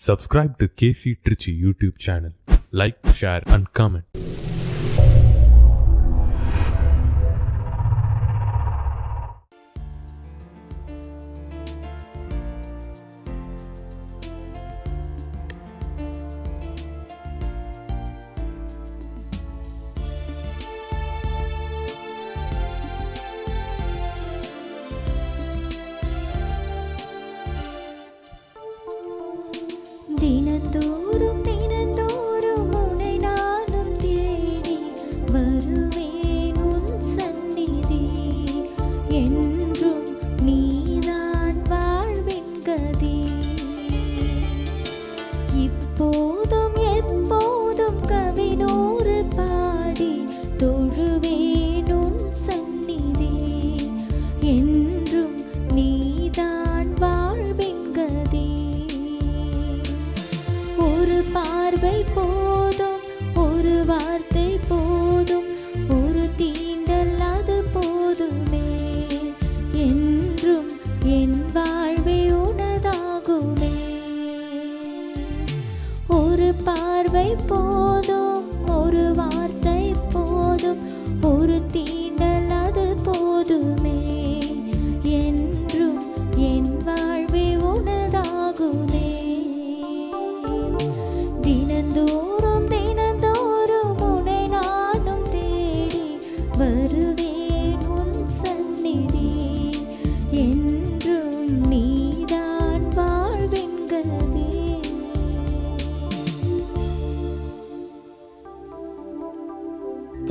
Subscribe to KC Trichy YouTube channel. Like, share and comment. தினந்தோறும் உன்னை நானும் தேடி வருவேன் உன் சந்நிதி. என்றும் நீதான் வாழ்வின் கதி. இப்போதும் எப்போதும் கவினூறு பாடி தொழுவேன் உன் சந்நிதி. என்றும் நீதான் வாழ்வின் கதி. ஒரு பார்வை போதும், ஒரு வார்த்தை போதும், ஒரு தீண்டல் அது போதுமே. என்றும் என் வாழ்வே உனதாகுமே. ஒரு பார்வை போதும், ஒரு வார்த்தை போதும், ஒரு தீண்டல் அது போதுமே. என்றும் என் வாழ்வே உனதாகுமே. தினந்தோறும் உன்னை நானும் தேடி வருவேன் உன் சந்நிதி. என்றும் நீதான் வாழ்வின் கதி.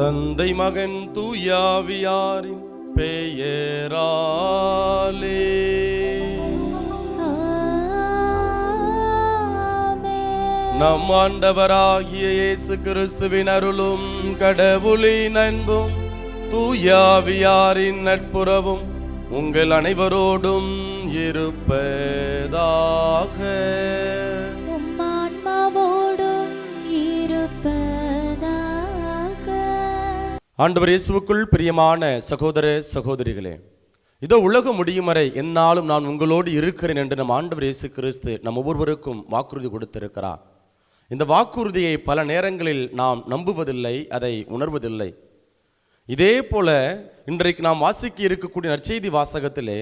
தந்தை மகன் தூயாவியாரின் பெயராலே நம் ஆண்டவராகிய இயேசு கிறிஸ்துவின் அருளும் கடவுளின் அன்பும் தூயாவியாரின் நட்புறவும் உங்கள் அனைவரோடும் இருப்பதாக. உம்மான்மாவோடும் இருப்பதாக. ஆண்டவர் இயேசுவுக்குள் பிரியமான சகோதர சகோதரிகளே, இதோ உலகம் முடியும் வரை எந்நாளும் நான் உங்களோடு இருக்கிறேன் என்று நம் ஆண்டவர் இயேசு கிறிஸ்து நம் ஒவ்வொருவருக்கும் வாக்குறுதி கொடுத்திருக்கிறார். இந்த வாக்குறுதியை பல நேரங்களில் நாம் நம்புவதில்லை, அதை உணர்வதில்லை. இதே போல இன்றைக்கு நாம் வாசிக்க இருக்கக்கூடிய நற்செய்தி வாசகத்திலே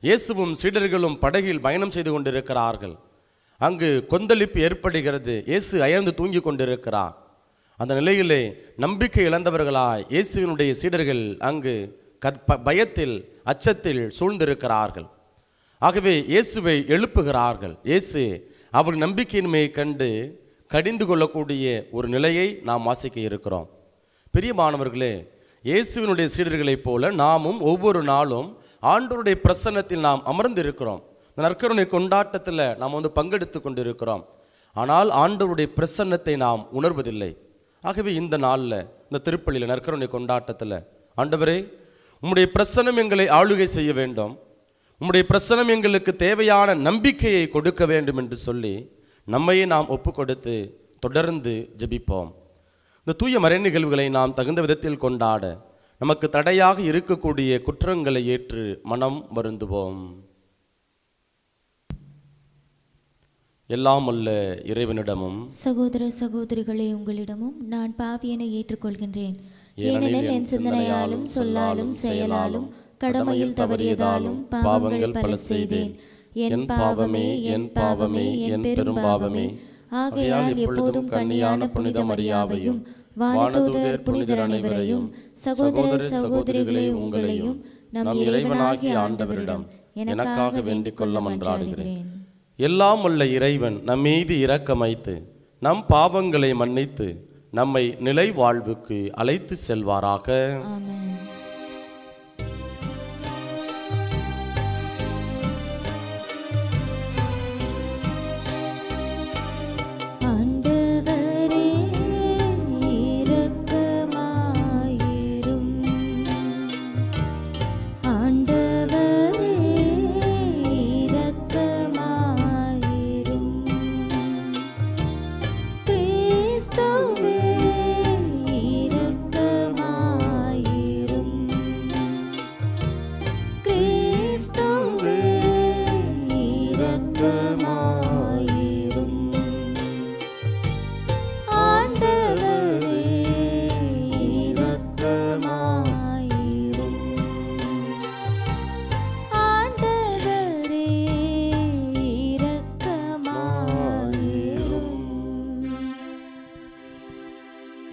இயேசுவும் சீடர்களும் படகில் பயணம் செய்து கொண்டிருக்கிறார்கள். அங்கு கொந்தளிப்பு ஏற்படுகிறது. இயேசு அயர்ந்து தூங்கி கொண்டிருக்கிறார். அந்த நிலையிலே நம்பிக்கை இழந்தவர்களாய் இயேசுவினுடைய சீடர்கள் அங்கு பயத்தில் அச்சத்தில் சூழ்ந்திருக்கிறார்கள். ஆகவே இயேசுவை எழுப்புகிறார்கள். இயேசு அவர் நம்பிக்கையின்மையை கண்டு கடிந்து கொள்ளக்கூடிய ஒரு நிலையை நாம் வாசிக்க இருக்கிறோம். பிரியமானவர்களே, இயேசுவினுடைய சீடர்களைப் போல நாமும் ஒவ்வொரு நாளும் ஆண்டவருடைய பிரசன்னத்தில் நாம் அமர்ந்து இருக்கிறோம். நற்கருணை கொண்டாட்டத்தில் நாம் பங்கெடுத்து கொண்டிருக்கிறோம். ஆனால் ஆண்டவருடைய பிரசன்னத்தை நாம் உணர்வதில்லை. ஆகவே இந்த நாளில், இந்த திருப்பலியில், நற்கருணை கொண்டாட்டத்தில், ஆண்டவரே உம்முடைய பிரசன்னம் எங்களை ஆளுகை செய்ய வேண்டும், உம்முடைய பிரசன்னம் எங்களுக்கு தேவையான நம்பிக்கையை கொடுக்க வேண்டும் என்று சொல்லி நம்மையே நாம் ஒப்பு கொடுத்து தொடர்ந்து ஜெபிப்போம். இந்த தூய மறை நிகழ்வுகளை நாம் தகுந்த விதத்தில் கொண்டாட நமக்கு தடையாக இருக்கக்கூடிய குற்றங்களை ஏற்று மனம் வருந்துவோம். எல்லாம் அல்ல இறைவனிடமும் சகோதர சகோதரிகளே உங்களிடமும் நான் பாவியனை ஏற்றுக்கொள்கின்றேன். ஏனெனில் என் சிந்தனையாலும் சொல்லாலும் செயலாலும் கடமையில் தவறியதாலும் பாவங்கள் பல செய்தேன். என் பாவமே, என் பாவமே, என் பெரும் பாவமே. ஆகையால் எப்போதும் கன்னியான புனித மரியாவையும் வானதூதர் புனிதர் அனைவரையும் சகோதர சகோதரிகளே உங்களையும் நம் இறைவனாகிய ஆண்டவரிடம் எனக்காக வேண்டிக் கொள்ள மன்றாடுகிறேன். எல்லாம் உள்ள இறைவன் நம் மீது இரக்கமைத்து நம் பாவங்களை மன்னித்து நம்மை நிலை வாழ்வுக்கு அழைத்து செல்வாராக. ஆமென். இரக்கமாயிரும்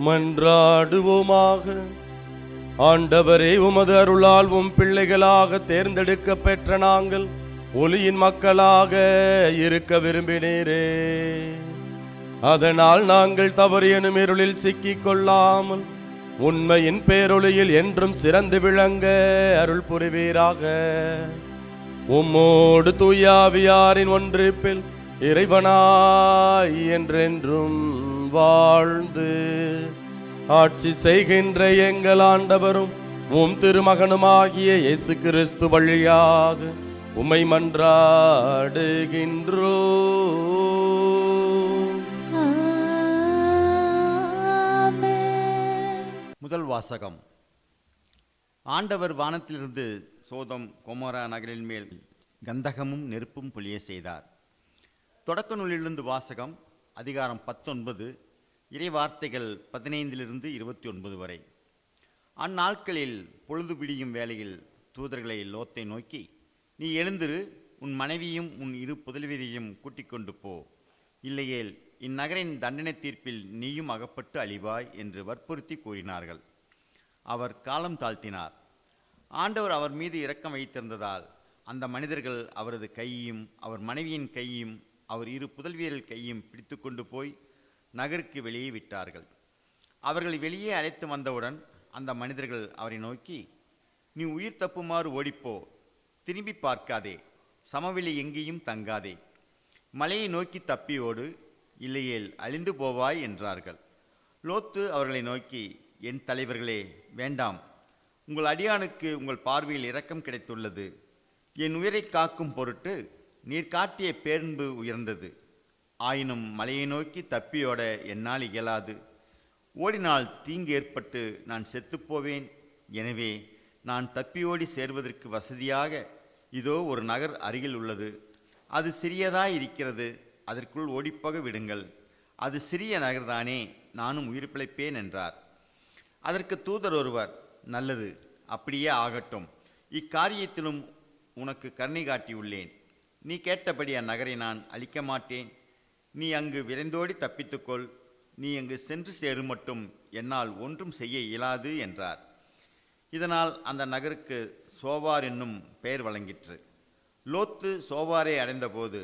மன்றாடுவோமாக. ஆண்டவரே, உமது அருளால் உம் பிள்ளைகளாக தேர்ந்தெடுக்க பெற்ற நாங்கள் ஒளியின் மக்களாக இருக்க விரும்பினீரே. அதனால் நாங்கள் தவறு எனும் இருளில் சிக்கிக் கொள்ளாமல் உண்மையின் பேரொளியில் என்றும் சிறந்து விளங்க அருள் புரிவீராக. உம்மோடு தூயாவியாரின் ஒன்றிப்பில் இறைவனாய் என்றென்றும் வாழ்ந்து ஆட்சி செய்கின்ற எங்கள் ஆண்டவரும் உம் திருமகனுமாகிய இயேசு கிறிஸ்து வழியாக உம்மை மன்றாடுகின்றோ. முதல் வாசகம். ஆண்டவர் வானத்திலிருந்து சோதம் கொமோரா நகரின் மேல் கந்தகமும் நெருப்பும் பொழிய செய்தார். தொடக்க நூலிலிருந்து வாசகம். அதிகாரம் 19, இறை வார்த்தைகள் 15 29 வரை. அந்நாட்களில் பொழுது விடியும் வேளையில் தூதர்களை லோத்தை நோக்கி, நீ எழுந்திரு, உன் மனைவியும் உன் 2 புதல்வரையும் கூட்டிக் கொண்டு போ, இல்லையேல் இந்நகரின் தண்டனை தீர்ப்பில் நீயும் அகப்பட்டு அழிவாய் என்று வற்புறுத்தி கூறினார்கள். அவர் காலம் தாழ்த்தினார். ஆண்டவர் அவர் மீது இரக்கம் வைத்திருந்ததால் அந்த மனிதர்கள் அவரது கையையும் அவர் மனைவியின் கையையும் அவர் 2 புதல்வியர்கள் கையையும் பிடித்து கொண்டு போய் நகருக்கு வெளியே விட்டார்கள். அவர்களை வெளியே அழைத்து வந்தவுடன் அந்த மனிதர்கள் அவரை நோக்கி, நீ உயிர் தப்புமாறு ஓடிப்போ, திரும்பி பார்க்காதே, சமவெளி எங்கேயும் தங்காதே, மலையை நோக்கி தப்பியோடு, இல்லையேல் அழிந்து போவாய் என்றார்கள். லோத்து அவர்களை நோக்கி, என் தலைவர்களே, வேண்டாம், உங்கள் அடியானுக்கு உங்கள் பார்வையில் இரக்கம் கிடைத்துள்ளது. என் உயிரை காக்கும் பொருட்டு நீர் காட்டிய பேரன்பு உயர்ந்தது. ஆயினும் மலையை நோக்கி தப்பியோட என்னால் இயலாது. ஓடினால் தீங்கு ஏற்பட்டு நான் செத்துப்போவேன். எனவே நான் தப்பியோடி சேர்வதற்கு வசதியாக இதோ ஒரு நகர் அருகில் உள்ளது. அது சிறியதாய் இருக்கிறது, அதற்குள் ஓடிப்போக விடுங்கள். அது சிறிய நகர்தானே, நானும் உயிர் பிழைப்பேன் என்றார். அதற்கு தூதர் ஒருவர், நல்லது, அப்படியே ஆகட்டும், இக்காரியத்திலும் உனக்கு கருணை காட்டியுள்ளேன். நீ கேட்டபடி அந்நகரை நான் அழிக்க மாட்டேன். நீ அங்கு விரைந்தோடி தப்பித்துக்கொள். நீ அங்கு சென்று சேரும் மட்டும் என்னால் ஒன்றும் செய்ய இயலாது என்றார். இதனால் அந்த நகருக்கு சோவார் என்னும் பெயர் வழங்கிற்று. லோத்து சோவாரை அடைந்தபோது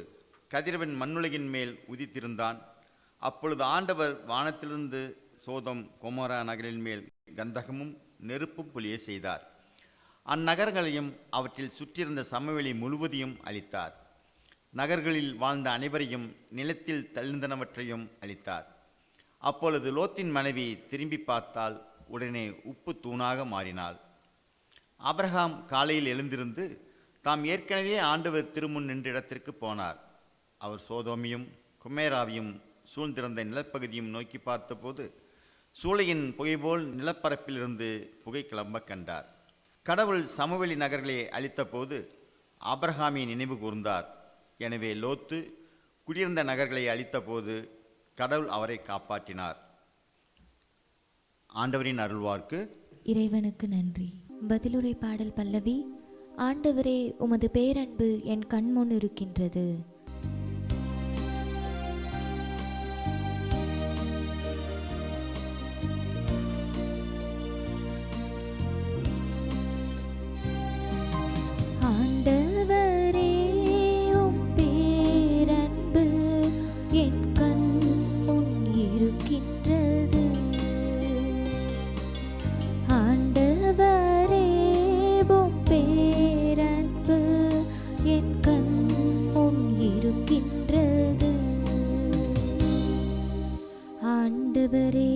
கதிரவன் மண்ணுலகின் மேல் உதித்திருந்தான். அப்பொழுது ஆண்டவர் வானத்திலிருந்து சோதம் கொமோரா நகரின் மேல் கந்தகமும் நெருப்பும் பொழிய செய்தார். அந்நகர்களையும் அவற்றில் சுற்றியிருந்த சமவெளி முழுவதையும் அழித்தார். நகர்களில் வாழ்ந்த அனைவரையும் நிலத்தில் தள்ளிந்தனவற்றையும் அழித்தார். அப்பொழுது லோத்தின் மனைவி திரும்பி பார்த்தால் உடனே உப்பு தூணாக மாறினாள். ஆபிரகாம் காலையில் எழுந்திருந்து தாம் ஏற்கனவே ஆண்டவர் திருமுன் நின்ற இடத்திற்கு போனார். அவர் சோதோமியும் குமேராவையும் சூழ்ந்திருந்த நிலப்பகுதியும் நோக்கி பார்த்தபோது சூளையின் புகைபோல் நிலப்பரப்பிலிருந்து புகை கிளம்ப கண்டார். கடவுள் சமவெளி நகர்களை அழித்த போது ஆபிரகாமை நினைவு கூர்ந்தார். எனவே லோத்து குடியிருந்த நகர்களை அழித்த போது கடவுள் அவரை காப்பாற்றினார். ஆண்டவரின் அருள்வார்க்கு. இறைவனுக்கு நன்றி. பதிலுரை பாடல் பல்லவி. ஆண்டவரே, உமது பேரன்பு என் கண்முன் இருக்கின்றது. ஆண்டவரே, உம் பேரன்பு என் கண்முன் இருக்கின்றது. ஆண்டவரே, உம் பேரன்பு என் கண்முன் இருக்கின்றது. ஆண்டவரே,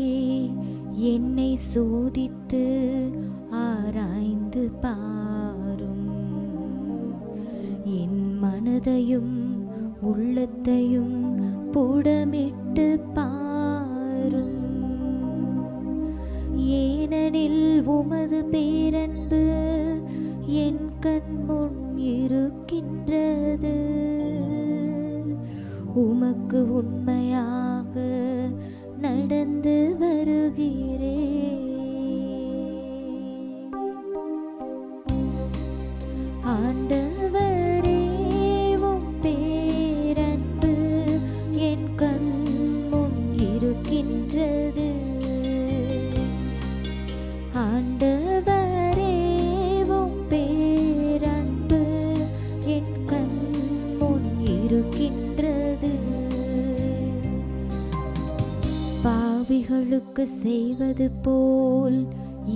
என்னை சோதித்து ஆராய்ந்து பாரும். என் மனதையும் உள்ளத்தையும் புடமிட்டு பாரும். ஏனெனில் உமது பேரன்பு என் கண்முன் இருக்கின்றது. உமக்கு உண்மையாக நடந்து வருகிறேன். ஆண்டவரே, உம் பேரன்பு என் கண்முன் இருக்கின்றது. பாவிகளுக்கு செய்வது போல்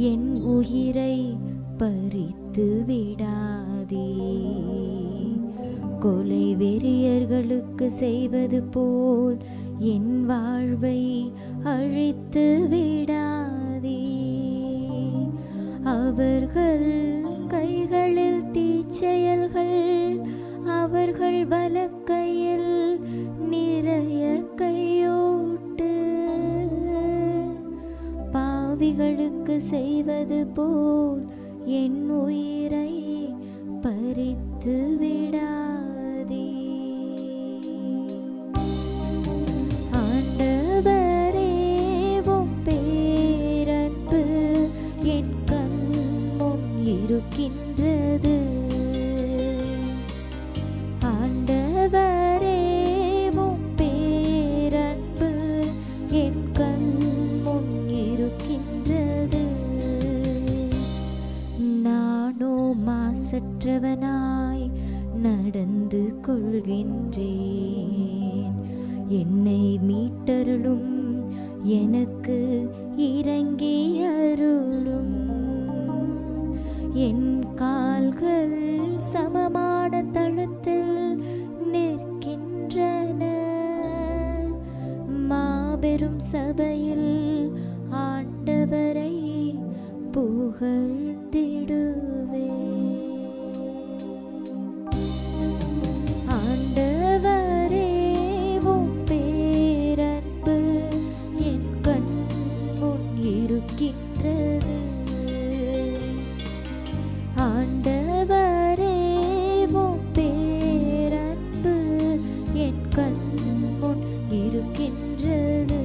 என் உயிரை பறித்து விடாதே. கொலை வெறியர்களுக்கு செய்வது போல் என் வாழ்வை அழித்து விடாதே. அவர்கள் கைகளில் தீச்செயல்கள், அவர்கள் வலக்கையில் நிறைய கையோட்டு. பாவிகளுக்கு செய்வது போல் என் உயிரை பறித்து விடாதே. ஆண்டவரே, உம் பேரன்பு என் கண் முன் இருக்கின்றது. ஆண்டவரே, உம் பேரன்பு என் கண் முன் இருக்கின்றது. நானோ மாசற்றவனாய் நடந்து கொள்கின்றேன். என்னை மீட்டருளும், எனக்கு இறங்கி அருளும். என் கால்கள் சமமான தளத்தில் நிற்கின்றன. மாபெரும் சபையில் ஆண்டவரை புகழ்ந்திடுவே. ஆண்டவரே, உம் பேரன்பு என் கண் முன் இருக்கின்றது. ஆண்டவரே, உம் பேரன்பு என் கண் முன் இருக்கின்றது.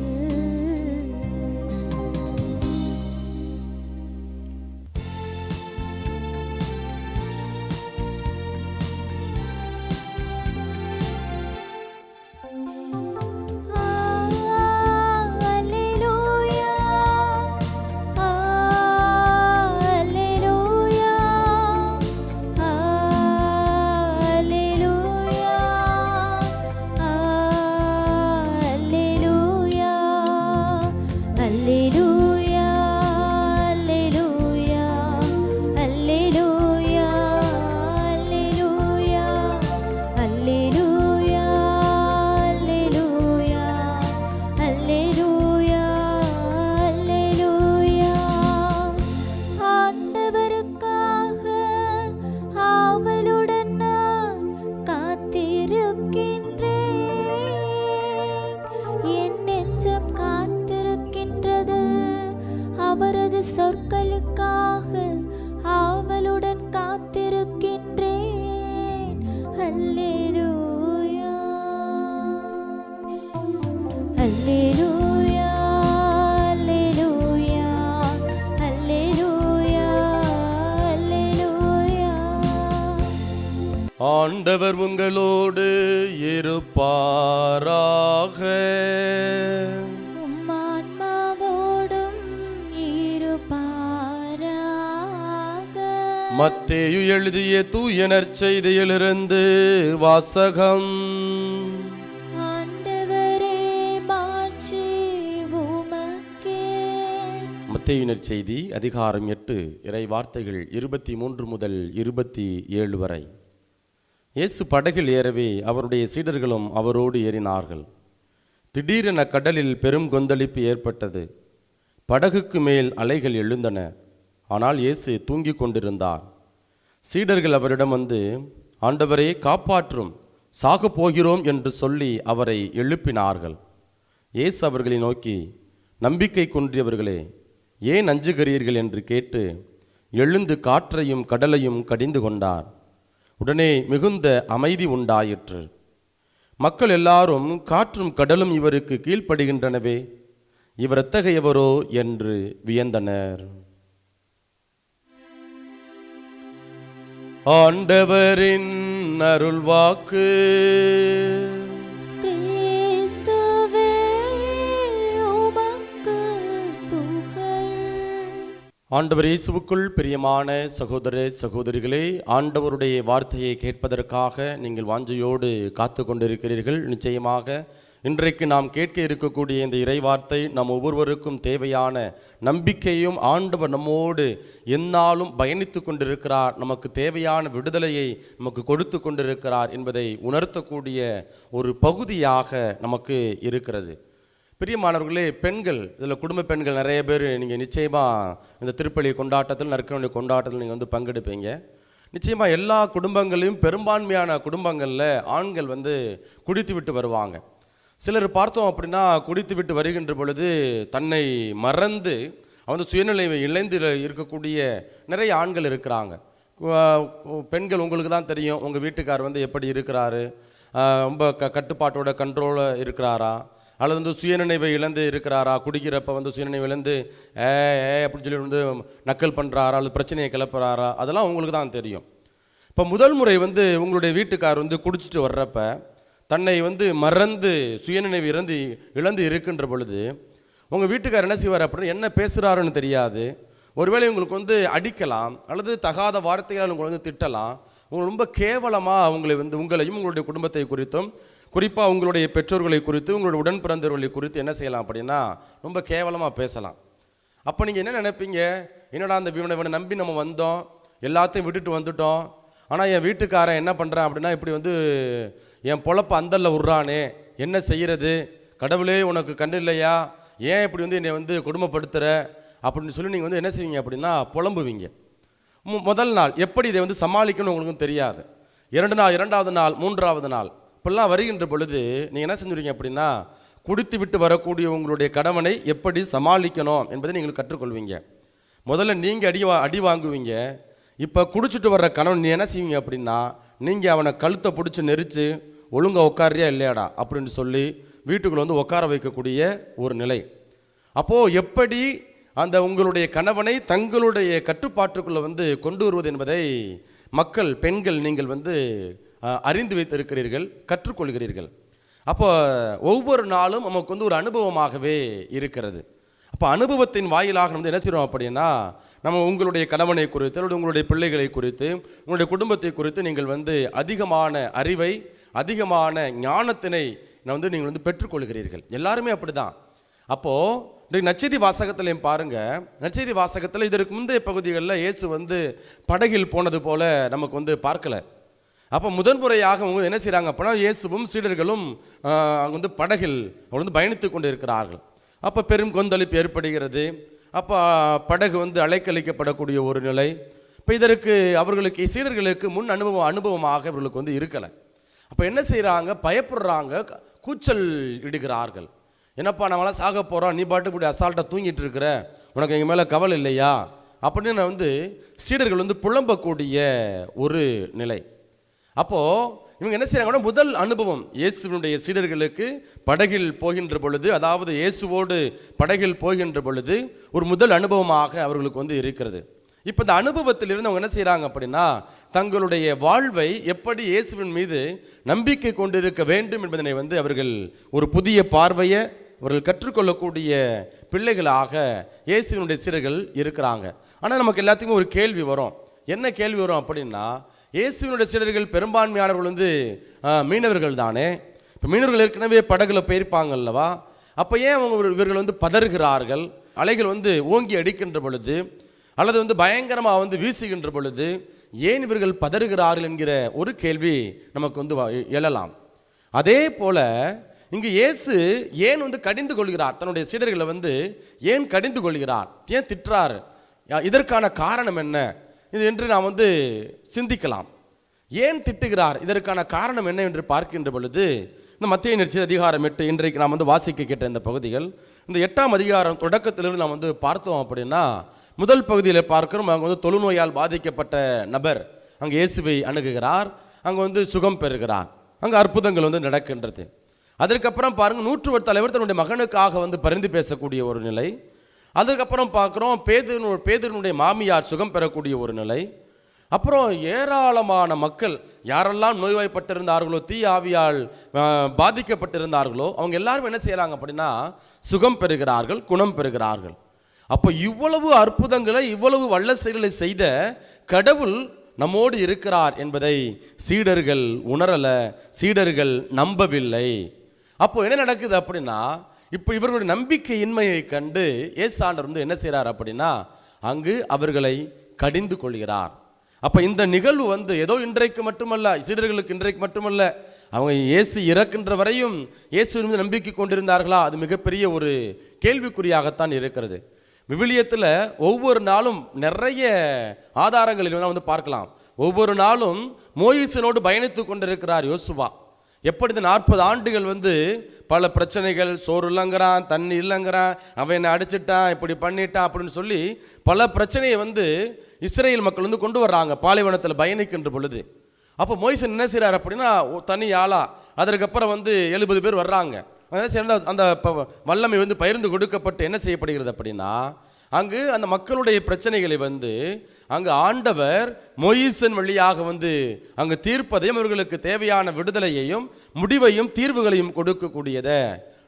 அவரது சொற்களுக்காக ஆவலுடன் காத்திருக்கின்றேன். அல்லேலூயா, அல்லேலூயா, அல்லேலூயா, அல்லேலூயா, அல்லேலூயா. ஆண்டவர் உங்களோடு இருப்பாராக. மத்தேயு எழுதிய தூய நற்செய்தியிலிருந்து வாசகம். ஆண்டவரே, மாட்சி உமக்கே. மத்தேயு நற்செய்தி அதிகாரம் 8 இறை வார்த்தைகள் 23 முதல் 27 வரை. இயேசு படகில் ஏறவே அவருடைய சீடர்களும் அவரோடு ஏறினார்கள். திடீரென கடலில் பெரும் கொந்தளிப்பு ஏற்பட்டது. படகுக்கு மேல் அலைகள் எழுந்தன. ஆனால் இயேசு தூங்கிக் கொண்டிருந்தார். சீடர்கள் அவரிடம் வந்து, ஆண்டவரே, காப்பாற்றும், சாகப் போகிறோம் என்று சொல்லி அவரை எழுப்பினார்கள். இயேசு அவர்களை நோக்கி, நம்பிக்கை குன்றியவர்களே, ஏன் அஞ்சுகிறீர்கள் என்று கேட்டு எழுந்து காற்றையும் கடலையும் கடிந்து கொண்டார். உடனே மிகுந்த அமைதி உண்டாயிற்று. மக்கள் எல்லாரும், காற்றும் கடலும் இவருக்கு கீழ்ப்படுகின்றனவே, இவர் எத்தகையவரோ என்று வியந்தனர். ஆண்டவரின் அருள்வாக்கு. கிறிஸ்துவே, உமக்கு புகழ். ஆண்டவர் இயேசுவுக்குள் பிரியமான சகோதர சகோதரிகளே, ஆண்டவருடைய வார்த்தையை கேட்பதற்காக நீங்கள் வாஞ்சையோடு காத்து கொண்டிருக்கிறீர்கள். நிச்சயமாக இன்றைக்கு நாம் கேட்க இருக்கக்கூடிய இந்த இறைவார்த்தை நம் ஒவ்வொருவருக்கும் தேவையான நம்பிக்கையும், ஆண்டவர் நம்மோடு எந்நாளும் பயணித்து கொண்டிருக்கிறார், நமக்கு தேவையான விடுதலையை நமக்கு கொடுத்து கொண்டிருக்கிறார் என்பதை உணர்த்தக்கூடிய ஒரு பகுதியாக நமக்கு இருக்கிறது. பிரியமானவர்களே, பெண்கள், இதில் குடும்ப பெண்கள் நிறைய பேர் நீங்கள் நிச்சயமாக இந்த திருப்பலி கொண்டாட்டத்தில், நற்கருணை கொண்டாட்டத்தில் நீங்கள் வந்து பங்கெடுப்பீங்க. நிச்சயமாக எல்லா குடும்பங்களையும், பெரும்பான்மையான குடும்பங்களில் ஆண்கள் வந்து குடித்து விட்டு வருவாங்க. சிலர் பார்த்தோம் அப்படின்னா குடித்து விட்டு வருகின்ற பொழுது தன்னை மறந்து வந்து சுயநிலை இழந்து இருக்கக்கூடிய நிறைய ஆண்கள் இருக்கிறாங்க. பெண்கள் உங்களுக்கு தான் தெரியும், உங்கள் வீட்டுக்கார் வந்து எப்படி இருக்கிறாரு, ரொம்ப கட்டுப்பாட்டோட கண்ட்ரோலாக இருக்கிறாரா, அல்லது வந்து சுயநினைவை இழந்து இருக்கிறாரா, குடிக்கிறப்ப வந்து சுயநினைவு இழந்து அப்படின்னு சொல்லி வந்து நக்கல் பண்ணுறாரா, அல்லது பிரச்சனையை கிளப்புறாரா, அதெல்லாம் உங்களுக்கு தான் தெரியும். இப்போ முதல் முறை வந்து உங்களுடைய வீட்டுக்கார் வந்து குடிச்சிட்டு வர்றப்ப தன்னை வந்து மறந்து சுயநினைவு இழந்து இருக்கின்ற பொழுது உங்கள் வீட்டுக்கார் என்ன செய்வார் அப்படின்னு, என்ன பேசுகிறாருன்னு தெரியாது. ஒருவேளை உங்களுக்கு வந்து அடிக்கலாம், அல்லது தகாத வார்த்தைகளால் உங்களை வந்து திட்டலாம். உங்களுக்கு ரொம்ப கேவலமாக அவங்களை வந்து உங்களையும் உங்களுடைய குடும்பத்தை குறித்தும், குறிப்பாக உங்களுடைய பெற்றோர்களை குறித்து, உங்களுடைய உடன் பிறந்தவர்களை குறித்து என்ன செய்யலாம் அப்படின்னா ரொம்ப கேவலமாக பேசலாம். அப்போ நீங்கள் என்ன நினைப்பீங்க, என்னடா அந்த இவனை நம்பி நம்ம வந்தோம், எல்லாத்தையும் விட்டுட்டு வந்துட்டோம், ஆனால் என் வீட்டுக்காரன் என்ன பண்ணுறான் அப்படின்னா இப்படி வந்து என் பொழப்ப அந்தல்ல விட்றானே, என்ன செய்கிறது, கடவுளே உனக்கு கண்ணு இல்லையா, ஏன் இப்படி வந்து என்னை வந்து கொடுமைப்படுத்துகிற அப்படின்னு சொல்லி நீங்கள் வந்து என்ன செய்வீங்க அப்படின்னா புலம்புவீங்க. முதல் நாள் எப்படி இதை வந்து சமாளிக்கணும் உங்களுக்கும் தெரியாது. இரண்டாவது நாள், மூன்றாவது நாள் இப்படிலாம் வருகின்ற பொழுது நீங்கள் என்ன செஞ்சுருவீங்க அப்படின்னா குடித்து விட்டு வரக்கூடிய உங்களுடைய கணவனை எப்படி சமாளிக்கணும் என்பதை நீங்கள் கற்றுக்கொள்வீங்க. முதல்ல நீங்கள் அடி வாங்குவீங்க. இப்போ குடிச்சிட்டு வர்ற கணவன் நீ என்ன செய்வீங்க அப்படின்னா நீங்கள் அவனை கழுத்தை பிடிச்சி நெரிச்சு ஒழுங்காக உட்காரியா இல்லையாடா அப்படின்னு சொல்லி வீட்டுக்குள்ளே வந்து உட்கார வைக்கக்கூடிய ஒரு நிலை. அப்போது எப்படி அந்த உங்களுடைய கணவனை தங்களுடைய கட்டுப்பாட்டுக்குள்ளே வந்து கொண்டு வருவது என்பதை மக்கள், பெண்கள் நீங்கள் வந்து அறிந்து வைத்திருக்கிறீர்கள், கற்றுக்கொள்கிறீர்கள். அப்போ ஒவ்வொரு நாளும் நமக்கு வந்து ஒரு அனுபவமாகவே இருக்கிறது. அப்போ அனுபவத்தின் வாயிலாக வந்து என்ன செய்கிறோம் அப்படின்னா நம்ம உங்களுடைய கணவனை குறித்து, அல்லது உங்களுடைய பிள்ளைகளை குறித்து, உங்களுடைய குடும்பத்தை குறித்து நீங்கள் வந்து அதிகமான அறிவை, அதிகமான ஞானத்தினை வந்து நீங்கள் வந்து பெற்றுக்கொள்கிறீர்கள். எல்லாருமே அப்படி தான். அப்போது நற்செய்தி வாசகத்திலையும் பாருங்கள், நற்செய்தி வாசகத்தில் இதற்கு முந்தைய பகுதிகளில் இயேசு வந்து படகில் போனது போல நமக்கு வந்து பார்க்கலை. அப்போ முதன்முறையாக அவங்க என்ன செய்கிறாங்க அப்படின்னா இயேசுவும் சீடர்களும் அங்கே வந்து படகில் அவங்க வந்து பயணித்து கொண்டு இருக்கிறார்கள். அப்போ பெரும் கொந்தளிப்பு ஏற்படுகிறது. அப்போ படகு வந்து அலைக்கழிக்கப்படக்கூடிய ஒரு நிலை. இப்போ இதற்கு அவர்களுக்கு, சீடர்களுக்கு முன் அனுபவமாக இவர்களுக்கு வந்து இருக்கலை. அப்போ என்ன செய்கிறாங்க, பயப்படுறாங்க, கூச்சல் இடுகிறார்கள். என்னப்பா நம்மளாம் சாக போகிறோம், நீ பாட்டு இப்படி அசால்ட்டாக தூங்கிட்டு இருக்கிற, உனக்கு எங்கள் மேலே கவலை இல்லையா அப்படின்னு வந்து சீடர்கள் வந்து புலம்பக்கூடிய ஒரு நிலை. அப்போது இவங்க என்ன செய்கிறாங்கன்னா முதல் அனுபவம் இயேசுவினுடைய சீடர்களுக்கு படகில் போகின்ற பொழுது, அதாவது இயேசுவோடு படகில் போகின்ற பொழுது ஒரு முதல் அனுபவமாக அவர்களுக்கு வந்து இருக்கிறது. இப்போ இந்த அனுபவத்திலிருந்து அவங்க என்ன செய்கிறாங்க அப்படின்னா தங்களுடைய வாழ்வை எப்படி இயேசுவின் மீது நம்பிக்கை கொண்டிருக்க வேண்டும் என்பதனை வந்து அவர்கள் ஒரு புதிய பார்வையை அவர்கள் கற்றுக்கொள்ளக்கூடிய பிள்ளைகளாக இயேசுவினுடைய சீடர்கள் இருக்கிறாங்க. ஆனால் நமக்கு எல்லாத்துக்குமே ஒரு கேள்வி வரும். என்ன கேள்வி வரும் அப்படின்னா, இயேசுவினுடைய சீடர்கள் பெரும்பான்மையானவர்கள் வந்து மீனவர்கள் தானே, இப்போ மீனவர்கள் ஏற்கனவே படகுல போயிருப்பாங்க அல்லவா, அப்போ ஏன் அவங்க இவர்கள் வந்து பதறுகிறார்கள்? அலைகள் வந்து ஓங்கி அடிக்கின்ற பொழுது, அல்லது வந்து பயங்கரமாக வந்து வீசுகின்ற பொழுது ஏன் இவர்கள் பதறுகிறார்கள் என்கிற ஒரு கேள்வி நமக்கு வந்து எழலாம். அதே போல இங்கு இயேசு ஏன் வந்து கடிந்து கொள்கிறார், தன்னுடைய சீடர்களை வந்து ஏன் கடிந்து கொள்கிறார், ஏன் திட்டுறார், இதற்கான காரணம் என்ன இது என்று நாம் வந்து சிந்திக்கலாம். ஏன் திட்டுகிறார், இதற்கான காரணம் என்ன என்று பார்க்கின்ற பொழுது இந்த மத்தேயு நற்செய்தி அதிகாரம் 8 இன்றைக்கு நாம் வந்து வாசிக்க கேட்ட இந்த பகுதிகள், இந்த 8ஆம் அதிகாரம் தொடக்கத்திலிருந்து நாம் வந்து பார்த்தோம் அப்படின்னா முதல் பகுதியில் பார்க்கிறோம். அங்கே வந்து தொழுநோயால் பாதிக்கப்பட்ட நபர் அங்கே இயேசுவை அணுகுகிறார், அங்கே வந்து சுகம் பெறுகிறார், அங்கே அற்புதங்கள் வந்து நடக்கின்றது. அதற்கப்புறம் பாருங்கள், 100 தலைவர் தன்னுடைய மகனுக்காக வந்து பரிந்து பேசக்கூடிய ஒரு நிலை. அதுக்கப்புறம் பார்க்குறோம் பேதுருனுடைய மாமியார் சுகம் பெறக்கூடிய ஒரு நிலை. அப்புறம் ஏராளமான மக்கள் யாரெல்லாம் நோய்வாய்ப்பட்டிருந்தார்களோ, தீய ஆவியால் பாதிக்கப்பட்டிருந்தார்களோ அவங்க எல்லாரும் என்ன செய்கிறாங்க அப்படின்னா சுகம் பெறுகிறார்கள், குணம் பெறுகிறார்கள். அப்போ இவ்வளவு அற்புதங்களை, இவ்வளவு வல்ல செயல்களை செய்த கடவுள் நம்மோடு இருக்கிறார் என்பதை சீடர்கள் உணரல, சீடர்கள் நம்பவில்லை. அப்போ என்ன நடக்குது அப்படின்னா, இப்போ இவர்களுடைய நம்பிக்கையின்மையை கண்டு இயேசு ஆண்டவர் வந்து என்ன செய்கிறார் அப்படின்னா, அங்கு அவர்களை கடிந்து கொள்கிறார். அப்போ இந்த நிகழ்வு வந்து ஏதோ இன்றைக்கு மட்டுமல்ல, சீடர்களுக்கு இன்றைக்கு மட்டுமல்ல, அவங்க இயேசு இறக்கின்ற வரையும் இயேசுவின் மீது நம்பிக்கை கொண்டிருந்தார்களா? அது மிகப்பெரிய ஒரு கேள்விக்குறியாகத்தான் இருக்கிறது. விவிலியத்தில் ஒவ்வொரு நாளும் நிறைய ஆதாரங்களில் வந்து பார்க்கலாம். ஒவ்வொரு நாளும் மோயிசனோடு பயணித்து கொண்டிருக்கிறார் யோசுவா. எப்படி இந்த 40 ஆண்டுகள் வந்து பல பிரச்சனைகள், சோறு இல்லைங்கிறான், தண்ணி இல்லைங்கிறான், அவன் என்னை அடிச்சிட்டான், இப்படி பண்ணிட்டான் அப்படின்னு சொல்லி பல பிரச்சனையை வந்து இஸ்ரேல் மக்கள் வந்து கொண்டு வர்றாங்க பாலைவனத்தில் பயணிக்கின்ற பொழுது. அப்போ மோயிசன் என்ன செய்கிறார் அப்படின்னா, தனி ஆளா, அதற்கப்புறம் வந்து 70 பேர் வர்றாங்க. அதனால் சேர்ந்த அந்த வல்லமை வந்து பகிர்ந்து கொடுக்கப்பட்டு என்ன செய்யப்படுகிறது அப்படின்னா, அங்கு அந்த மக்களுடைய பிரச்சனைகளை வந்து அங்கு ஆண்டவர் மோயிசன் வழியாக வந்து அங்கு தீர்ப்பதையும் அவர்களுக்கு தேவையான விடுதலையையும் முடிவையும் தீர்வுகளையும் கொடுக்கக்கூடியதை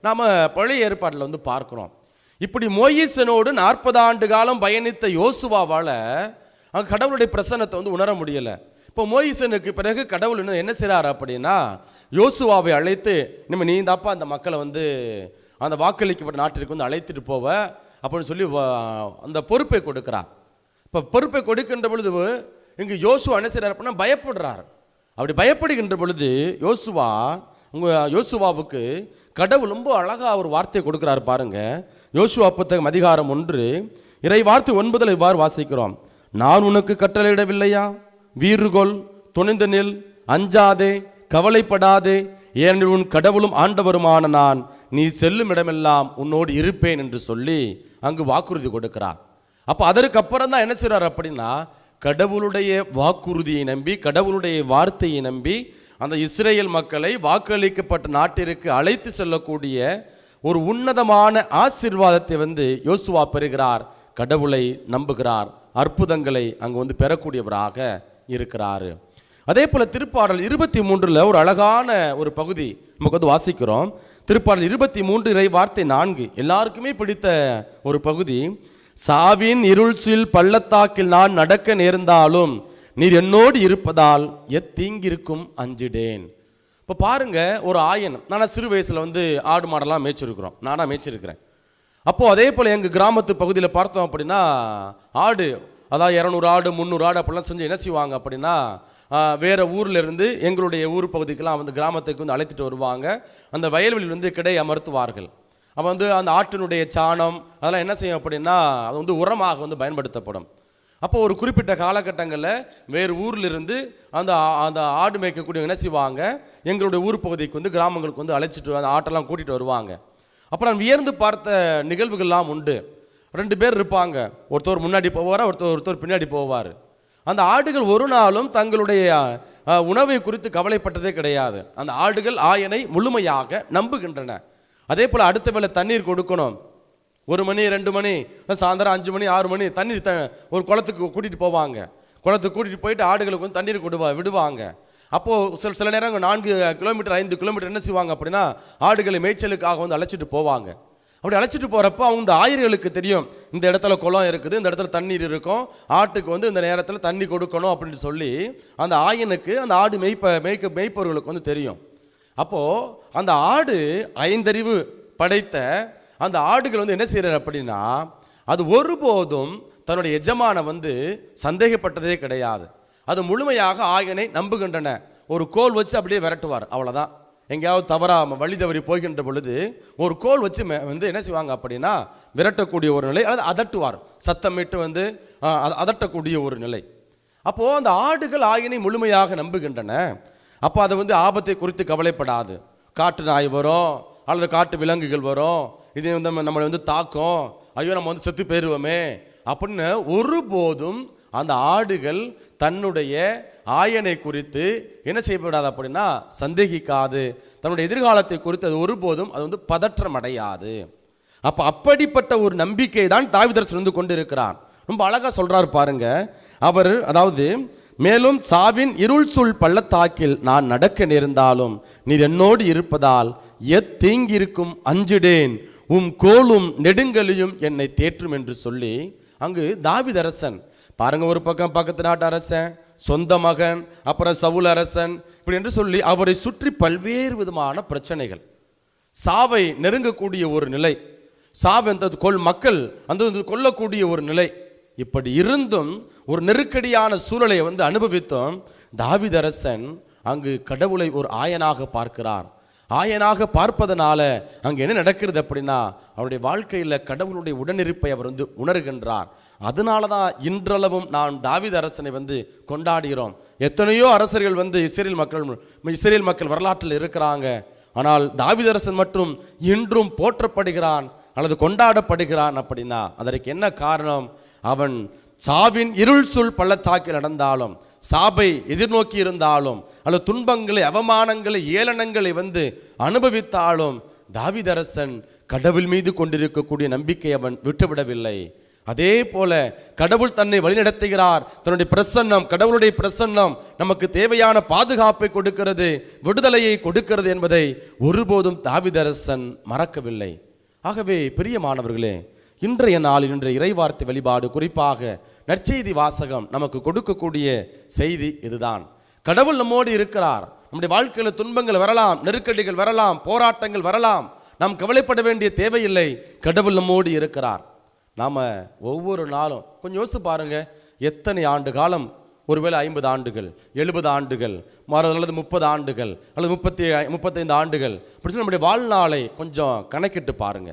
நாம் பழைய ஏற்பாட்டில் வந்து பார்க்குறோம். இப்படி மோயிசனோடு 40 ஆண்டு காலம் பயணித்த யோசுவாவால் அங்கே கடவுளுடைய பிரசன்னத்தை வந்து உணர முடியலை. இப்போ மோயிசனுக்கு பிறகு கடவுள் என்ன செய்கிறார் அப்படின்னா, யோசுவாவை அழைத்து, இனிமேல் நீ தாப்பா அந்த மக்களை வந்து அந்த வாக்களிக்கப்பட்ட நாட்டிற்கு வந்து அழைத்துட்டு போவ அப்படின்னு சொல்லி அந்த பொறுப்பை கொடுக்குறார். இப்போ பொறுப்பை கொடுக்கின்ற பொழுது இங்கே யோசுவா என்ன செய்கிறார் அப்படின்னா பயப்படுறார். அப்படி பயப்படுகின்ற பொழுது யோசுவாவுக்கு கடவுள் ரொம்ப அழகாக ஒரு வார்த்தையை கொடுக்குறாரு பாருங்க. யோசுவா புத்தகம் அதிகாரம் 1 இறை வார்த்தை 9 இவ்வாறு வாசிக்கிறோம். நான் உனக்கு கட்டளையிடவில்லையா? வீறுகொள், துணிந்து நில், அஞ்சாதே, கவலைப்படாதே, ஏனெனில் உன் கடவுளும் ஆண்டவருமான நான் நீ செல்லும் இடமெல்லாம் உன்னோடு இருப்பேன் என்று சொல்லி அங்கு வாக்குறுதி கொடுக்கிறார். அப்போ அதற்கப்புறம் தான் என்ன செய்கிறார் அப்படின்னா, கடவுளுடைய வாக்குறுதியை நம்பி, கடவுளுடைய வார்த்தையை நம்பி அந்த இஸ்ரேல் மக்களை வாக்களிக்கப்பட்ட நாட்டிற்கு அழைத்து செல்லக்கூடிய ஒரு உன்னதமான ஆசீர்வாதத்தை வந்து யோசுவா பெறுகிறார். கடவுளை நம்புகிறார், அற்புதங்களை அங்கு வந்து பெறக்கூடியவராக இருக்கிறார். அதே போல திருப்பாடல் 23 ஒரு அழகான ஒரு பகுதி நமக்கு வந்து வாசிக்கிறோம். திருப்பாடல் 23 இறை வார்த்தை 4 எல்லாருக்குமே பிடித்த ஒரு பகுதி. சாவின் இருள்சில் பள்ளத்தாக்கில் நான் நடக்க நேர்ந்தாலும் நீர் என்னோடு இருப்பதால் எத்தீங்கிருக்கும் அஞ்சிடேன். இப்போ பாருங்க, ஒரு ஆயன், நான் சிறு வயசுல வந்து ஆடு மாடெல்லாம் மேய்ச்சிருக்கிறோம், நானாக மேய்ச்சிருக்கிறேன். அப்போது அதே போல் எங்கள் கிராமத்து பகுதியில் பார்த்தோம் அப்படின்னா ஆடு, அதாவது 200 ஆடு 300 ஆடு அப்படிலாம் செஞ்சு என்ன செய்வாங்க அப்படின்னா, வேறு ஊரில் இருந்து எங்களுடைய ஊர் பகுதிக்கெல்லாம் வந்து கிராமத்துக்கு வந்து அழைத்துட்டு வருவாங்க. அந்த வயல்வெளியில் வந்து கிடை அமர்த்துவார்கள். அப்போ வந்து அந்த ஆட்டினுடைய சாணம் அதெல்லாம் என்ன செய்யும் அப்படின்னா, அது வந்து உரமாக வந்து பயன்படுத்தப்படும். அப்போ ஒரு குறிப்பிட்ட காலகட்டங்களில் வேறு ஊரில் இருந்து அந்த அந்த ஆடு மேய்க்கக்கூடிய என்ன செய்வாங்க, எங்களுடைய ஊர் பகுதிக்கு வந்து கிராமங்களுக்கு வந்து அழைச்சிட்டு அந்த ஆட்டெல்லாம் கூட்டிகிட்டு வருவாங்க. அப்போ நான் வியர்ந்து பார்த்த நிகழ்வுகள்லாம் உண்டு. 2 பேர் இருப்பாங்க, ஒருத்தர் முன்னாடி போவார், ஒருத்தர் பின்னாடி போவார். அந்த ஆடுகள் ஒரு நாளும் தங்களுடைய உணவை குறித்து கவலைப்பட்டதே கிடையாது. அந்த ஆடுகள் ஆயனை முழுமையாக நம்புகின்றன. அதே போல் அடுத்த வேளை தண்ணீர் கொடுக்கணும், 1 மணி 2 மணி சாயந்தரம் 5 மணி 6 மணி தண்ணீர் ஒரு குளத்துக்கு கூட்டிகிட்டு போவாங்க. குளத்துக்கு கூட்டிகிட்டு போயிட்டு ஆடுகளுக்கு வந்து தண்ணீர் விடுவாங்க. அப்போது சில நேரம் 4 கிலோமீட்டர் 5 கிலோமீட்டர் என்ன செய்வாங்க அப்படின்னா, ஆடுகளை மேய்ச்சலுக்காக வந்து அழைச்சிட்டு போவாங்க. அப்படி அழைச்சிட்டு போகிறப்போ அவங்க ஆயர்களுக்கு தெரியும், இந்த இடத்துல குளம் இருக்குது, இந்த இடத்துல தண்ணீர் இருக்கும், ஆட்டுக்கு வந்து இந்த நேரத்தில் தண்ணி கொடுக்கணும் அப்படின்னு சொல்லி அந்த ஆயனுக்கு அந்த ஆடு மேய்ப்பவர்களுக்கு வந்து தெரியும். அப்போது அந்த ஆடு 5 அறிவு படைத்த அந்த ஆடுகள் வந்து என்ன செய்கிறார் அப்படின்னா, அது ஒருபோதும் தன்னுடைய எஜமான வந்து சந்தேகப்பட்டதே கிடையாது. அது முழுமையாக ஆயனை நம்புகின்றன. ஒரு கோல் வச்சு அப்படியே விரட்டுவார், அவ்வளோதான். எங்கேயாவது தவறாக வழி தவறி போகின்ற பொழுது ஒரு கோல் வச்சு வந்து என்ன செய்வாங்க அப்படின்னா விரட்டக்கூடிய ஒரு நிலை, அல்லது அதட்டுவார், சத்தமிட்டு வந்து அதட்டக்கூடிய ஒரு நிலை. அப்போது அந்த ஆடுகள் ஆயனை முழுமையாக நம்புகின்றன. அப்போ அதை வந்து ஆபத்தை குறித்து கவலைப்படாது. காட்டு நாய் வரும் அல்லது காட்டு விலங்குகள் வரும், இது வந்து நம்மளை வந்து தாக்கும், ஐயோ நம்ம வந்து செத்து போயிடுவோமே அப்படின்னு ஒருபோதும் அந்த ஆடுகள் தன்னுடைய ஆயனை குறித்து என்ன செய்யப்படாது அப்படின்னா சந்தேகிக்காது. தன்னுடைய எதிர்காலத்தை குறித்து அது ஒருபோதும் அது வந்து பதற்றம் அடையாது. அப்போ அப்படிப்பட்ட ஒரு நம்பிக்கை தான் தாவீதரசர் வந்து கொண்டு இருக்கிறார். ரொம்ப அழகாக சொல்றாரு பாருங்க அவர். அதாவது மேலும் சாவின் இருள் சூழ் பள்ளத்தாக்கில் நான் நடக்க நேர்ந்தாலும் நீர் என்னோடு இருப்பதால் எத்தீங்கிருக்கும் அஞ்சிடேன், உம் கோலும் நெடுங்கலியும் என்னை தேற்றும் என்று சொல்லி அங்கு தாவீதரசன் பாருங்க, ஒரு பக்கம் பக்கத்து நாட்டு அரசன், சொந்த மகன், அப்புறம் சவுல் அரசன், இப்படி என்று சொல்லி அவரை சுற்றி பல்வேறு விதமான பிரச்சனைகள். சாவை நெருங்கக்கூடிய ஒரு நிலை, சாவை மக்கள் அந்த கொல்லக்கூடிய ஒரு நிலை. இப்படி இருந்தும் ஒரு நெருக்கடியான சூழலை அனுபவித்தோம். தாவீது அரசன் அங்கு கடவுளை ஒரு ஆயனாக பார்க்கிறார். ஆயனாக பார்ப்பதனால அங்கே என்ன நடக்கிறது அப்படின்னா, அவருடைய வாழ்க்கையில் கடவுளுடைய உடனிருப்பை அவர் உணர்கின்றார். அதனால தான் இன்றளவும் நான் தாவீது அரசனை கொண்டாடுகிறோம். எத்தனையோ அரசர்கள் இஸ்ரேல் மக்கள் வரலாற்றில் இருக்கிறாங்க. ஆனால் தாவீது அரசன் மட்டும் இன்றும் போற்றப்படுகிறான் அல்லது கொண்டாடப்படுகிறான். அப்படின்னா அதற்கு என்ன காரணம்? அவன் சாவின் இருள் சூழ் பள்ளத்தாக்கில் நடந்தாலும், சாபை எதிர்நோக்கி இருந்தாலும், அல்லது துன்பங்களை, அவமானங்களை, ஏளனங்களை அனுபவித்தாலும் தாவீது அரசன் கடவுள் மீது கொண்டிருக்கக்கூடிய நம்பிக்கை அவன் விட்டுவிடவில்லை. அதே போல கடவுள் தன்னை வழிநடத்துகிறார். தன்னுடைய பிரசன்னம், கடவுளுடைய பிரசன்னம் நமக்கு தேவையான பாதுகாப்பை கொடுக்கிறது, விடுதலையை கொடுக்கிறது என்பதை ஒருபோதும் தாவீது அரசன் மறக்கவில்லை. ஆகவே பிரியமானவர்களே, இன்றைய நாளில் இன்றைய இறைவார்த்தை வழிபாடு, குறிப்பாக நற்செய்தி வாசகம் நமக்கு கொடுக்கக்கூடிய செய்தி இதுதான். கடவுள் நம்மோடு இருக்கிறார். நம்முடைய வாழ்க்கையில் துன்பங்கள் வரலாம், நெருக்கடிகள் வரலாம், போராட்டங்கள் வரலாம். நாம் கவலைப்பட வேண்டிய தேவையில்லை. கடவுள் நம்மோடு இருக்கிறார். நாம் ஒவ்வொரு நாளும் கொஞ்சம் யோசித்து பாருங்க, எத்தனை ஆண்டு காலம், ஒருவேளை 50 ஆண்டுகள், 70 ஆண்டுகள், அல்லது 30 ஆண்டுகள், அல்லது 35 ஆண்டுகள், அப்படி சொல்லி நம்முடைய வாழ்நாளை கொஞ்சம் கணக்கிட்டு பாருங்க.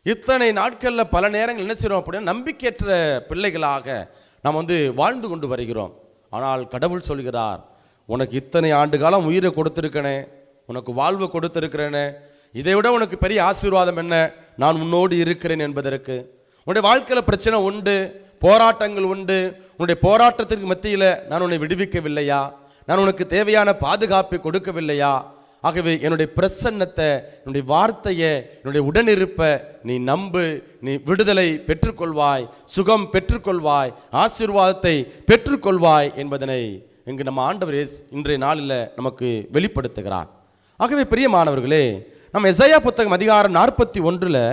இத்தனை நாட்களில் பல நேரங்கள் என்ன செய்கிறோம் அப்படின்னா, நம்பிக்கையற்ற பிள்ளைகளாக நாம் வாழ்ந்து கொண்டு வருகிறோம். ஆனால் கடவுள் சொல்கிறார், உனக்கு இத்தனை ஆண்டு காலம் உயிரை கொடுத்துருக்கனே, உனக்கு வாழ்வு கொடுத்துருக்கிறேனே, இதை விட உனக்கு பெரிய ஆசீர்வாதம் என்ன? நான் உன்னோடு இருக்கிறேன் என்பதற்கு. உன்னுடைய வாழ்க்கையில் பிரச்சனை உண்டு, போராட்டங்கள் உண்டு. உன்னுடைய போராட்டத்திற்கு மத்தியில் நான் உன்னை விடுவிக்கவில்லையா? நான் உனக்கு தேவையான பாதுகாப்பை கொடுக்கவில்லையா? ஆகவே என்னுடைய பிரசன்னத்தை, என்னுடைய வார்த்தையை, என்னுடைய உடனிருப்பை நீ நம்பு. நீ விடுதலை பெற்றுக்கொள்வாய், சுகம் பெற்றுக்கொள்வாய், ஆசீர்வாதத்தை பெற்றுக்கொள்வாய் என்பதனை இங்கு நம்ம ஆண்டவர் இன்றைய நாளில் நமக்கு வெளிப்படுத்துகிறார். ஆகவே பிரியமானவர்களே, நம்ம எசாயா புத்தகம் அதிகாரம் 41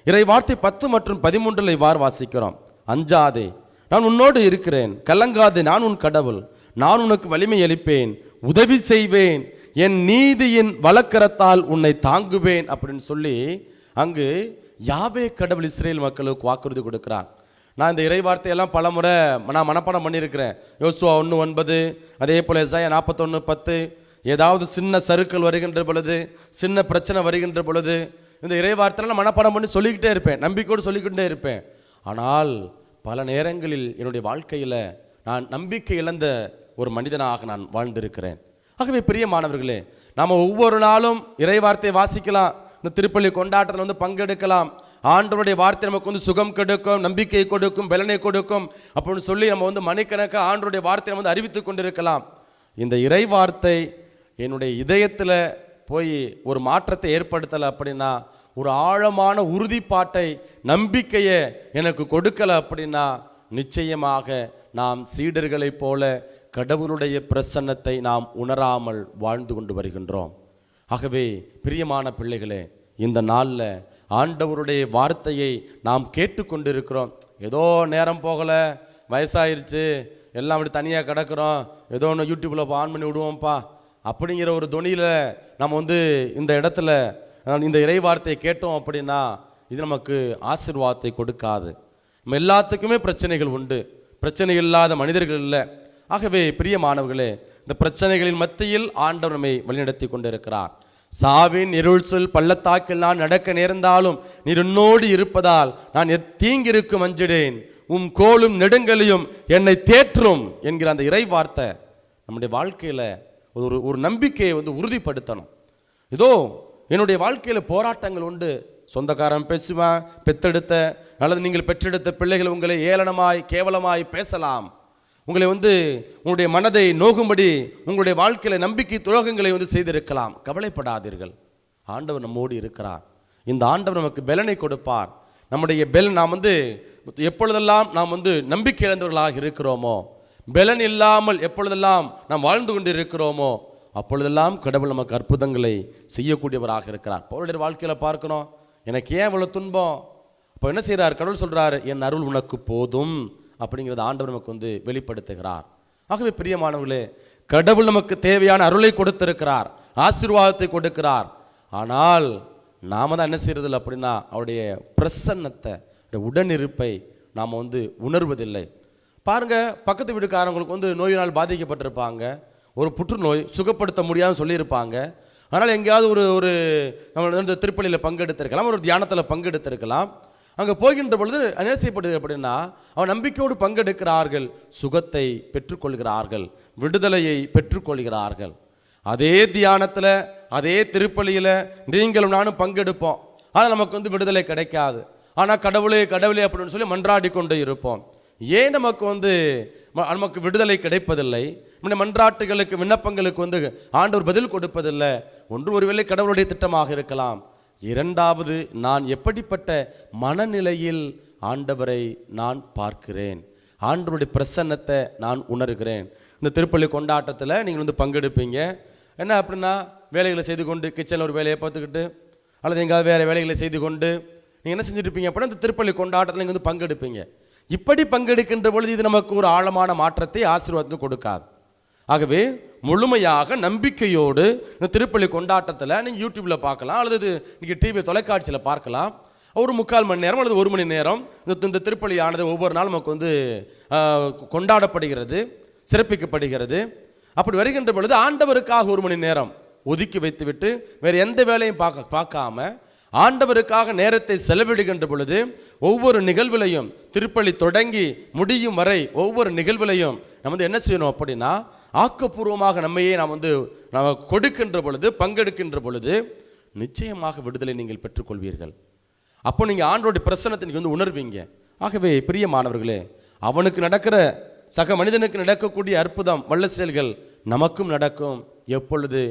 இறை வார்த்தை 10 மற்றும் 13 இவ்வாறு வாசிக்கிறோம். அஞ்சாதே, நான் உன்னோடு இருக்கிறேன், கலங்காதே, நான் உன் கடவுள், நான் உனக்கு வலிமை அளிப்பேன், உதவி செய்வேன், என் நீதியின் வலக்கரத்தால் உன்னை தாங்குவேன் அப்படின்னு சொல்லி அங்கு யாவே கடவுள் இஸ்ரேல் மக்களுக்கு வாக்குறுதி கொடுக்கிறார். நான் இந்த இறை வார்த்தையெல்லாம் பல முறை நான் மனப்பாடம் பண்ணியிருக்கிறேன். யோசுவா 1:9, அதே போல் எசாயா 41:10. ஏதாவது சின்ன சறுக்கல் வருகின்ற பொழுது, சின்ன பிரச்சனை வருகின்ற பொழுது இந்த இறை வார்த்தையெல்லாம் மனப்பாடம் பண்ணி சொல்லிக்கிட்டே இருப்பேன், நம்பிக்கையோடு சொல்லிக்கிட்டே இருப்பேன். ஆனால் பல நேரங்களில் என்னுடைய வாழ்க்கையில் நான் நம்பிக்கை இழந்த ஒரு மனிதனாக நான் வாழ்ந்திருக்கிறேன். ஆகவே பிரியமானவர்களே, நாம் ஒவ்வொரு நாளும் இறை வார்த்தையை வாசிக்கலாம், இந்த திருப்பள்ளி கொண்டாட்டத்தில் பங்கெடுக்கலாம். ஆண்டவருடைய வார்த்தை நமக்கு சுகம் கொடுக்கும், நம்பிக்கை கொடுக்கும், பலனை கொடுக்கும் அப்படின்னு சொல்லி நம்ம மணிக்கணக்காக ஆண்டவருடைய வார்த்தையை நம்ம அறிவித்து கொண்டிருக்கலாம். இந்த இறை வார்த்தை என்னுடைய இதயத்தில் போய் ஒரு மாற்றத்தை ஏற்படுத்தலை அப்படின்னா, ஒரு ஆழமான உறுதிப்பாட்டை, நம்பிக்கையை எனக்கு கொடுக்கலை அப்படின்னா, நிச்சயமாக நாம் சீடர்களைப் போல கடவுளுடைய பிரசன்னத்தை நாம் உணராமல் வாழ்ந்து கொண்டு வருகின்றோம். ஆகவே பிரியமான பிள்ளைகளே, இந்த நாளில் ஆண்டவருடைய வார்த்தையை நாம் கேட்டுக்கொண்டிருக்கிறோம். ஏதோ நேரம் போகலை, வயசாயிருச்சு, எல்லாம் அப்படி தனியாக கிடக்கிறோம், ஏதோ ஒன்று யூடியூப்பில் ஆன் பண்ணி விடுவோம்ப்பா அப்படிங்கிற ஒரு தொனியில் நம்ம இந்த இடத்துல இந்த இறை வார்த்தையை கேட்டோம் அப்படின்னா, இது நமக்கு ஆசீர்வாதத்தை கொடுக்காது. நம்ம எல்லாத்துக்குமே பிரச்சனைகள் உண்டு, பிரச்சனை இல்லாத மனிதர்கள் இல்லை. ஆகவே பிரியமானவர்களே, இந்த பிரச்சனைகளின் மத்தியில் ஆண்டவர் நம்மை வழிநடத்தி கொண்டிருக்கிறார். சாவின் இருள் சொல் பள்ளத்தாக்கில் நான் நடக்க நேர்ந்தாலும் நீர் என்னோடு இருப்பதால் நான் தீங்கிருக்கும் அஞ்சிடேன், உம் கோலும் நெடுங்கலையும் என்னை தேற்றும் என்கிற அந்த இறை வார்த்தை நம்முடைய வாழ்க்கையில் ஒரு நம்பிக்கையை உறுதிப்படுத்தணும். இதோ என்னுடைய வாழ்க்கையில் போராட்டங்கள் உண்டு, சொந்தக்காரன் பேசுவேன், பெத்தெடுத்த அல்லது நீங்கள் பெற்றெடுத்த பிள்ளைகள் உங்களை ஏளனமாய் கேவலமாய் பேசலாம், உங்களை உங்களுடைய மனதை நோகும்படி உங்களுடைய வாழ்க்கையில் நம்பிக்கை துரோகங்களை செய்திருக்கலாம். கவலைப்படாதீர்கள், ஆண்டவர் நம்மோடு இருக்கிறார். இந்த ஆண்டவர் நமக்கு பலனை கொடுப்பார். நம்முடைய பலன் நாம் எப்பொழுதெல்லாம் நாம் நம்பிக்கை இழந்தவர்களாக இருக்கிறோமோ, பலன் இல்லாமல் எப்பொழுதெல்லாம் நாம் வாழ்ந்து கொண்டு இருக்கிறோமோ, அப்பொழுதெல்லாம் கடவுள் நமக்கு அற்புதங்களை செய்யக்கூடியவராக இருக்கிறார். பவுலுடைய வாழ்க்கையில் பார்க்கிறோம், எனக்கு ஏன் இவ்வளோ துன்பம்? அப்போ என்ன செய்கிறார்? கடவுள் சொல்கிறார், என் அருள் உனக்கு போதும் அப்படிங்கிறத ஆண்டவர் நமக்கு வெளிப்படுத்துகிறார். ஆகவே பிரியமானவர்களே, கடவுள் நமக்கு தேவையான அருளை கொடுத்திருக்கிறார், ஆசீர்வாதத்தை கொடுக்கிறார். ஆனால் நாம தான் என்ன செய்யறதில்லை அப்படின்னா அவருடைய பிரசன்னத்தை, உடனிருப்பை நாம் உணர்வதில்லை. பாருங்க, பக்கத்து வீட்டுக்காரங்களுக்கு நோயினால் பாதிக்கப்பட்டிருப்பாங்க, ஒரு புற்றுநோய் சுகப்படுத்த முடியாதுன்னு சொல்லியிருப்பாங்க. அதனால் எங்கேயாவது ஒரு நம்ம திருப்பலியில் பங்கெடுத்திருக்கலாம், ஒரு தியானத்தில் பங்கெடுத்திருக்கலாம். அங்கே போகின்ற பொழுது என்ன செய்யப்படுது அப்படின்னா, அவன் நம்பிக்கையோடு பங்கெடுக்கிறார்கள், சுகத்தை பெற்றுக்கொள்கிறார்கள், விடுதலையை பெற்றுக்கொள்கிறார்கள். அதே தியானத்தில், அதே திருப்பலியில் நீங்களும் நானும் பங்கெடுப்போம், ஆனால் நமக்கு விடுதலை கிடைக்காது. ஆனால் கடவுளே கடவுளே அப்படின்னு சொல்லி மன்றாடி கொண்டு இருப்போம். ஏன் நமக்கு விடுதலை கிடைப்பதில்லை? நம்முடைய மன்றாட்டுகளுக்கு, விண்ணப்பங்களுக்கு ஆண்டவர் பதில் கொடுப்பதில்லை. ஒருவேளை கடவுளுடைய திட்டமாக இருக்கலாம். இரண்டாவது, நான் எப்படிப்பட்ட மனநிலையில் ஆண்டவரை நான் பார்க்கிறேன், ஆண்டவருடைய பிரசன்னத்தை நான் உணர்கிறேன். இந்த திருப்பள்ளி கொண்டாட்டத்தில் நீங்கள் பங்கெடுப்பீங்க. என்ன அப்படின்னா, வேலைகளை செய்து கொண்டு கிச்சனில் ஒரு வேலையை பார்த்துக்கிட்டு, அல்லது எங்கேயாவது வேறு வேலைகளை செய்து கொண்டு நீங்கள் என்ன செஞ்சுருப்பீங்க அப்படின்னா, இந்த திருப்பள்ளி கொண்டாட்டத்தில் நீங்கள் பங்கெடுப்பீங்க. இப்படி பங்கெடுக்கின்ற பொழுது இது நமக்கு ஒரு ஆழமான மாற்றத்தை, ஆசீர்வாதத்தை கொடுக்காது. ஆகவே முழுமையாக நம்பிக்கையோடு இந்த திருப்பள்ளி கொண்டாட்டத்தில் நீங்கள் யூடியூப்பில் பார்க்கலாம், அல்லது நீங்கள் டிவி தொலைக்காட்சியில் பார்க்கலாம். ஒரு 3/4 மணி நேரம் அல்லது 1 மணி நேரம் இந்த திருப்பள்ளியானது ஒவ்வொரு நாளும் நமக்கு கொண்டாடப்படுகிறது, சிறப்பிக்கப்படுகிறது. அப்படி வருகின்ற பொழுது ஆண்டவருக்காக 1 மணி நேரம் ஒதுக்கி வைத்துவிட்டு வேறு எந்த வேலையும் பார்க்காம ஆண்டவருக்காக நேரத்தை செலவிடுகின்ற பொழுது, ஒவ்வொரு நிகழ்விலையும் திருப்பலி தொடங்கி முடியும் வரை ஒவ்வொரு நிகழ்விலையும் நம்ம என்ன செய்யணும் அப்படின்னா, ஆக்கப்பூர்வமாக நம்மையே நாம் கொடுக்கின்ற பொழுது, பங்கெடுக்கின்ற பொழுது நிச்சயமாக விடுதலை நீங்கள் பெற்றுக்கொள்வீர்கள். அப்போ நீங்கள் ஆண்டவருடைய பிரசன்னத்தை நீங்கள் உணர்வீங்க. ஆகவே பிரியமானவர்களே, அவனுக்கு நடக்கிற, சக மனிதனுக்கு நடக்கக்கூடிய அற்புதம், வல்ல செயல்கள் நமக்கும் நடக்கும். எப்பொழுது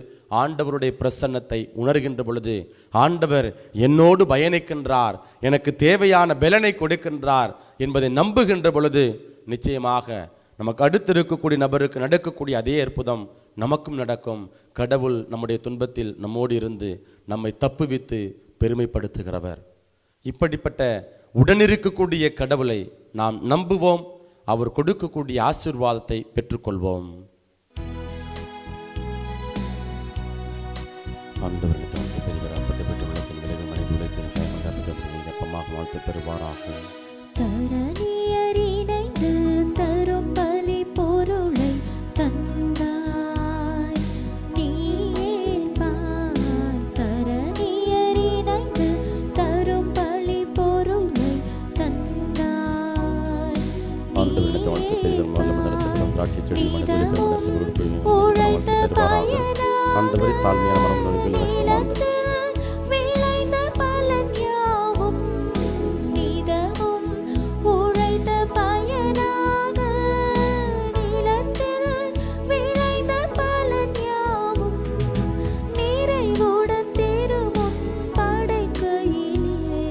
ஆண்டவருடைய பிரசன்னத்தை உணர்கின்ற பொழுது, ஆண்டவர் என்னோடு பயணிக்கின்றார், எனக்கு தேவையான பலனை கொடுக்கின்றார் என்பதை நம்புகின்ற பொழுது, நிச்சயமாக நமக்கு அடுத்து இருக்கக்கூடிய நபருக்கு நடக்கக்கூடிய அதே அற்புதம் நமக்கும் நடக்கும். கடவுள் நம்முடைய துன்பத்தில் நம்மோடு இருந்து நம்மை தப்புவித்து பெருமைப்படுத்துகிறவர். இப்படிப்பட்ட உடனிருக்கக்கூடிய கடவுளை நாம் நம்புவோம், அவர் கொடுக்கக்கூடிய ஆசீர்வாதத்தை பெற்றுக்கொள்வோம். வாழ்த்து பெறுவாராக. தரணியறிணைந்து தரும் பலி பொருளை தந்தாய், நீயேற்பாய். தரணியறிணைந்து தரும் பலி பொருளை தந்தாய், ஆண்டவரிடத்தில் வாழ்த்து பெறுகிறோம். திராட்சை செடி உழைத்த பயனா ஆண்டவரை தாழ்மையான மனமுள்ள விளைந்த பலன் யாவும் நிதமும் உழைத்த பயனாக, நிலத்தில் விளைந்த பலன் யாவும் நிறைவுடன் திருமுன் படைக்கையிலே,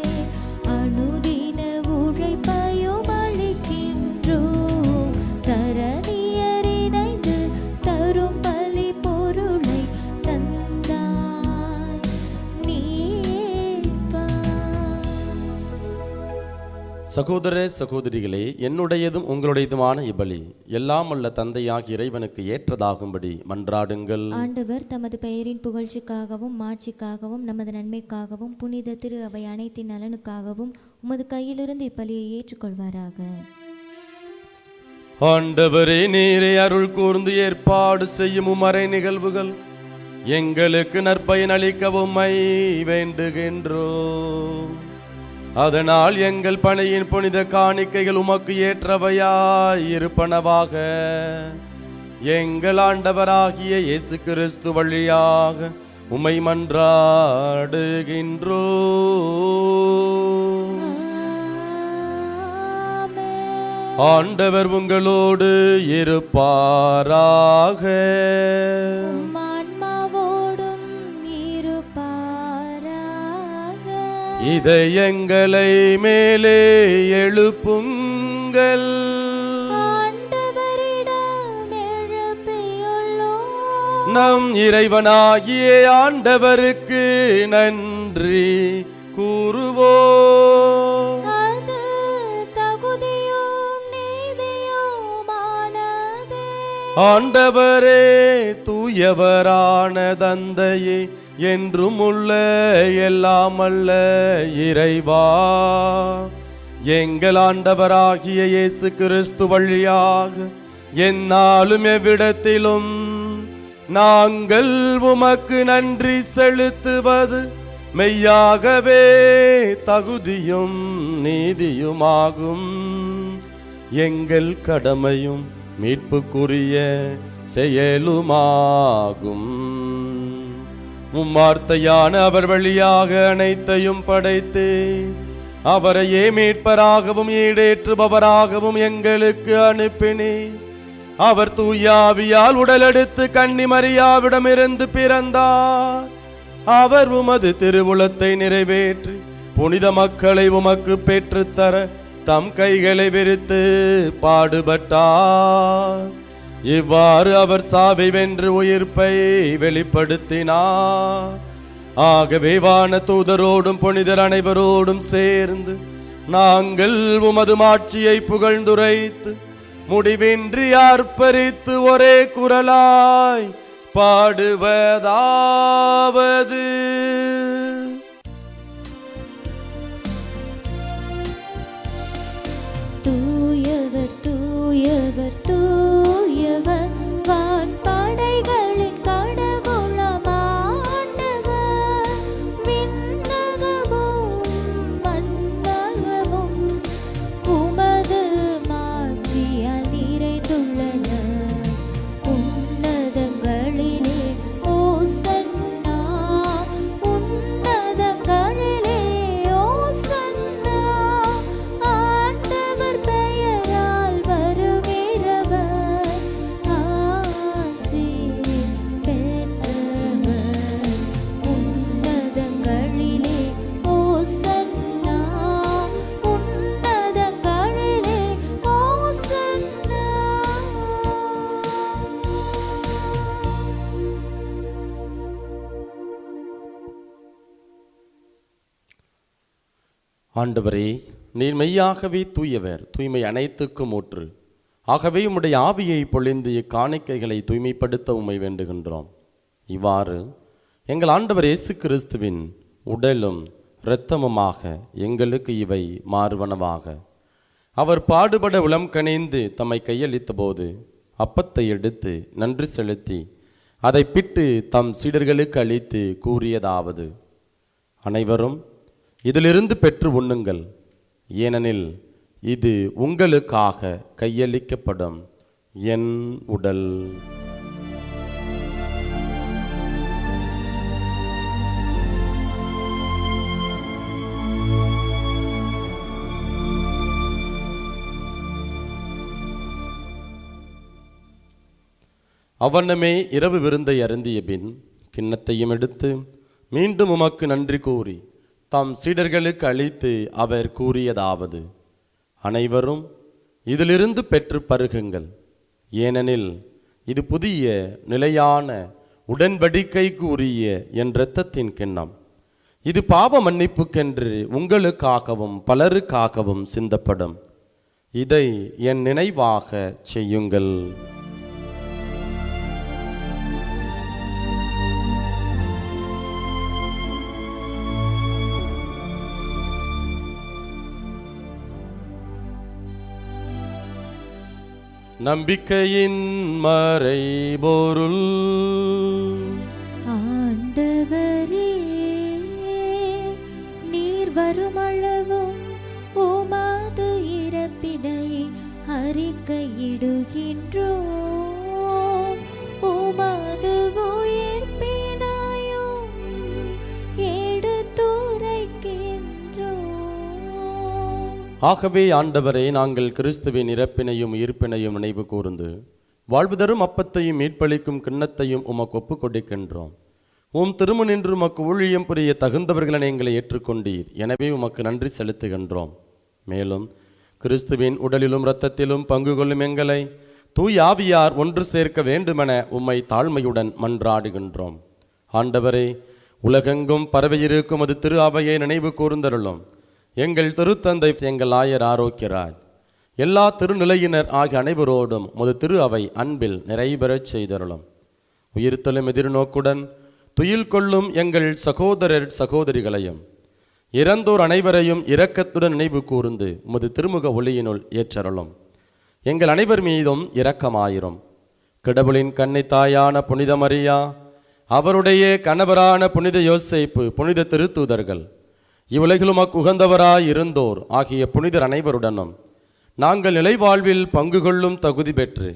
அனுதின உழைப்பையும் அளிக்கின்றோம். தரணியறிணைந்து தரும் பலி பொருளை தந்தாய், நீயேற்பாய். சகோதர சகோதரிகளே, என்னுடையதும் உங்களுடையதுமான இப்பலி எல்லாம் உள்ள தந்தையாகிய இறைவனுக்கு ஏற்றதாகும்படி மன்றாடுங்கள். ஆண்டவர் தமது பெயரின் புகழ்ச்சிக்காகவும் மாட்சிக்காகவும் நமது நன்மைக்காகவும் புனித திரு அவை அனைத்தின் நலனுக்காகவும் உமது கையிலிருந்து இப்பலியை ஏற்றுக்கொள்வாராக. ஆண்டவரே, நீரே அருள் கூர்ந்து ஏற்பாடு செய்யும் உமறை நிகழ்வுகள் எங்களுக்கு நற்பயன் அளிக்கவும் வேண்டுகின்றோம். அதனால் எங்கள் பணியின் புனித காணிக்கைகள் உமக்கு ஏற்றவையாய் இருப்பனவாக. எங்கள் ஆண்டவராகிய இயேசு கிறிஸ்து வழியாக உம்மை மன்றாடுகின்றோம். ஆண்டவர் உங்களோடு இருப்பாராக. ஆன்மாவோடும் இருப்பாராக. இதயங்களை மேலே எழுப்புங்கள். ஆண்டவரிடம் எழுப்பியுள்ளோம். நம் இறைவனாகிய ஆண்டவருக்கு நன்றி கூறுவோம். அது தகுதியும் நீதியுமானதே. ஆண்டவரே, தூயவரான தந்தையே, என்றும் உள்ள எல்லாம் அல்ல இறைவா, எங்கள் ஆண்டவராகிய இயேசு கிறிஸ்து வழியாக எந்நாளும் எவ்விடத்திலும் நாங்கள் உமக்கு நன்றி செலுத்துவது மெய்யாகவே தகுதியும் நீதியுமாகும். எங்கள் கடமையும் மீட்புக்குரிய செயலுமாகும். உம்மார்த்தையான அவர் வழியாக அனைத்தையும் படைத்து அவரையே மீட்பராகவும் ஈடேற்றுபவராகவும் எங்களுக்கு அனுப்பினே. அவர் தூயாவியால் உடலெடுத்து கன்னிமரியாவிடமிருந்து பிறந்தார். அவர் உமது திருவுளத்தை நிறைவேற்றி புனித மக்களை உமக்கு பெற்றுத்தர தம் கைகளை விரித்து பாடுபட்டார். இவ்வாறு அவர் சாவை வென்று உயிர்ப்பை வெளிப்படுத்தினார். ஆகவே வான தூதரோடும் புனிதர் அனைவரோடும் சேர்ந்து நாங்கள் உமது மாட்சியை புகழ்ந்துரைத்து முடிவின்றி ஆர்ப்பரித்து ஒரே குரலாய் பாடுவதாவது: தூயவர் தூயவர் தூயவர், வான்படைகளின் கடவுளாம் ஆண்டவர். விண்ணகமும் மண்ணகமும் உமது மாட்சியால் நிறைந்துள்ளன. உன்னதங்களிலே ஓசன்னா, உன்னதங்களிலே ஓசன்னா. ஆண்டவர் பெயரால் வருகிறவர் ஆசி பெற்றவர். உன்னதங்களிலே ஓசன்னா, உன்னதங்களிலே ஓசன்னா. ஆண்டவரே, நீர் மெய்யாகவே தூயவர், தூய்மை அனைத்துக்கும் ஊற்று. ஆகவே உம்முடைய ஆவியை பொழிந்து இக்காணிக்கைகளை தூய்மைப்படுத்த உம்மை வேண்டுகின்றோம். இவ்வாறு எங்கள் ஆண்டவர் இயேசு கிறிஸ்துவின் உடலும் இரத்தமுமாக எங்களுக்கு இவை மாறுவனவாக. அவர் பாடுபட உளம் கனிந்து தம்மை கையளித்த போது அப்பத்தை எடுத்து நன்றி செலுத்தி அதை பிட்டு தம் சீடர்களுக்கு அளித்து கூறியதாவது: அனைவரும் இதிலிருந்து பெற்று உண்ணுங்கள், ஏனெனில் இது உங்களுக்காக கையளிக்கப்படும் என் உடல். அவனமே இரவு விருந்தை அருந்திய பின் கிண்ணத்தையும் எடுத்து மீண்டும் உமக்கு நன்றி கூறி தம் சீடர்களுக்கு அளித்து அவர் கூறியதாவது: அனைவரும் இதிலிருந்து பெற்று பருகுங்கள், ஏனெனில் இது புதிய நிலையான உடன்படிக்கைக்கு உரிய என் இரத்தத்தின் கிண்ணம். இது பாவ மன்னிப்புக்கென்று உங்களுக்காகவும் பலருக்காகவும் சிந்தப்படும். இதை என் நினைவாக செய்யுங்கள். நம்பிக்கையின் மறைபொருள். ஆண்டவரே, நீர் வருமளவும் உமது இறப்பினை அறிக்கையிடுகின்றோம். உமது உயிர்ப்பினையும் எடுத்துரைக்கின்றோம். ஆகவே ஆண்டவரே, நாங்கள் கிறிஸ்துவின் இறப்பினையும் உயிர்ப்பினையும் நினைவு கூர்ந்து வாழ்வு தரும் அப்பத்தையும் மீட்பளிக்கும் கிண்ணத்தையும் உமக்கு ஒப்புக் கொடுக்கின்றோம். உம் திருமுனின்று உமக்கு ஊழியம் புரிய தகுந்தவர்களை எங்களை ஏற்றுக்கொண்டீர். எனவே உமக்கு நன்றி செலுத்துகின்றோம். மேலும் கிறிஸ்துவின் உடலிலும் இரத்தத்திலும் பங்கு கொள்ளும் எங்களை தூய் ஆவியார் ஒன்று சேர்க்க வேண்டுமென உம்மை தாழ்மையுடன் மன்றாடுகின்றோம். ஆண்டவரே, உலகெங்கும் பரவியிருக்கும் அது திரு அவையை நினைவு கூர்ந்தருளும். எங்கள் திருத்தந்தை எங்கள் ஆயர் ஆரோக்கியராஜ் எல்லா திருநிலையினர் ஆகிய அனைவரோடும் முது திரு அவை அன்பில் நிறைபெறச் செய்தருளும். உயிர்த்தலும் எதிர்நோக்குடன் துயில் கொள்ளும் எங்கள் சகோதரர் சகோதரிகளையும் இறந்தோர் அனைவரையும் இரக்கத்துடன் நினைவு கூர்ந்து உமது திருமுக ஒளியினுள் ஏற்றருளும். எங்கள் அனைவர் மீதும் இரக்கமாயிரும். கடவுளின் கன்னை தாயான புனித மரியா, அவருடைய கணவரான புனித யோசேப்பு, புனித திருத்தூதர்கள், இவ்வுலகிலும் உகந்தவராய் இருந்தோர் ஆகிய புனிதர் அனைவருடனும் நாங்கள் நிலைவாழ்வில் பங்கு கொள்ளும் தகுதி பெற்று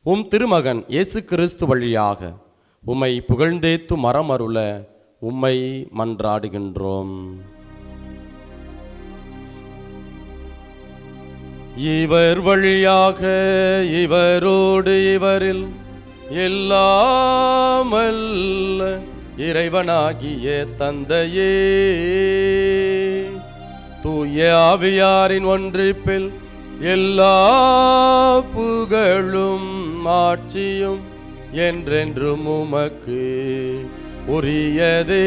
உம் திருமகன் இயேசு கிறிஸ்து வழியாக உம்மை புகழ்ந்தேத்து மரமருள உம்மை மன்றாடுகின்றோம். இவர் வழியாக இவரோடு இவரில் எல்லாம் அல்ல இறைவனாகிய தந்தையே, தூய ஆவியாரின் ஒன்றிப்பில் எல்லா புகழும் ஆட்சியும் என்றென்றும் உமக்கு உரியதே.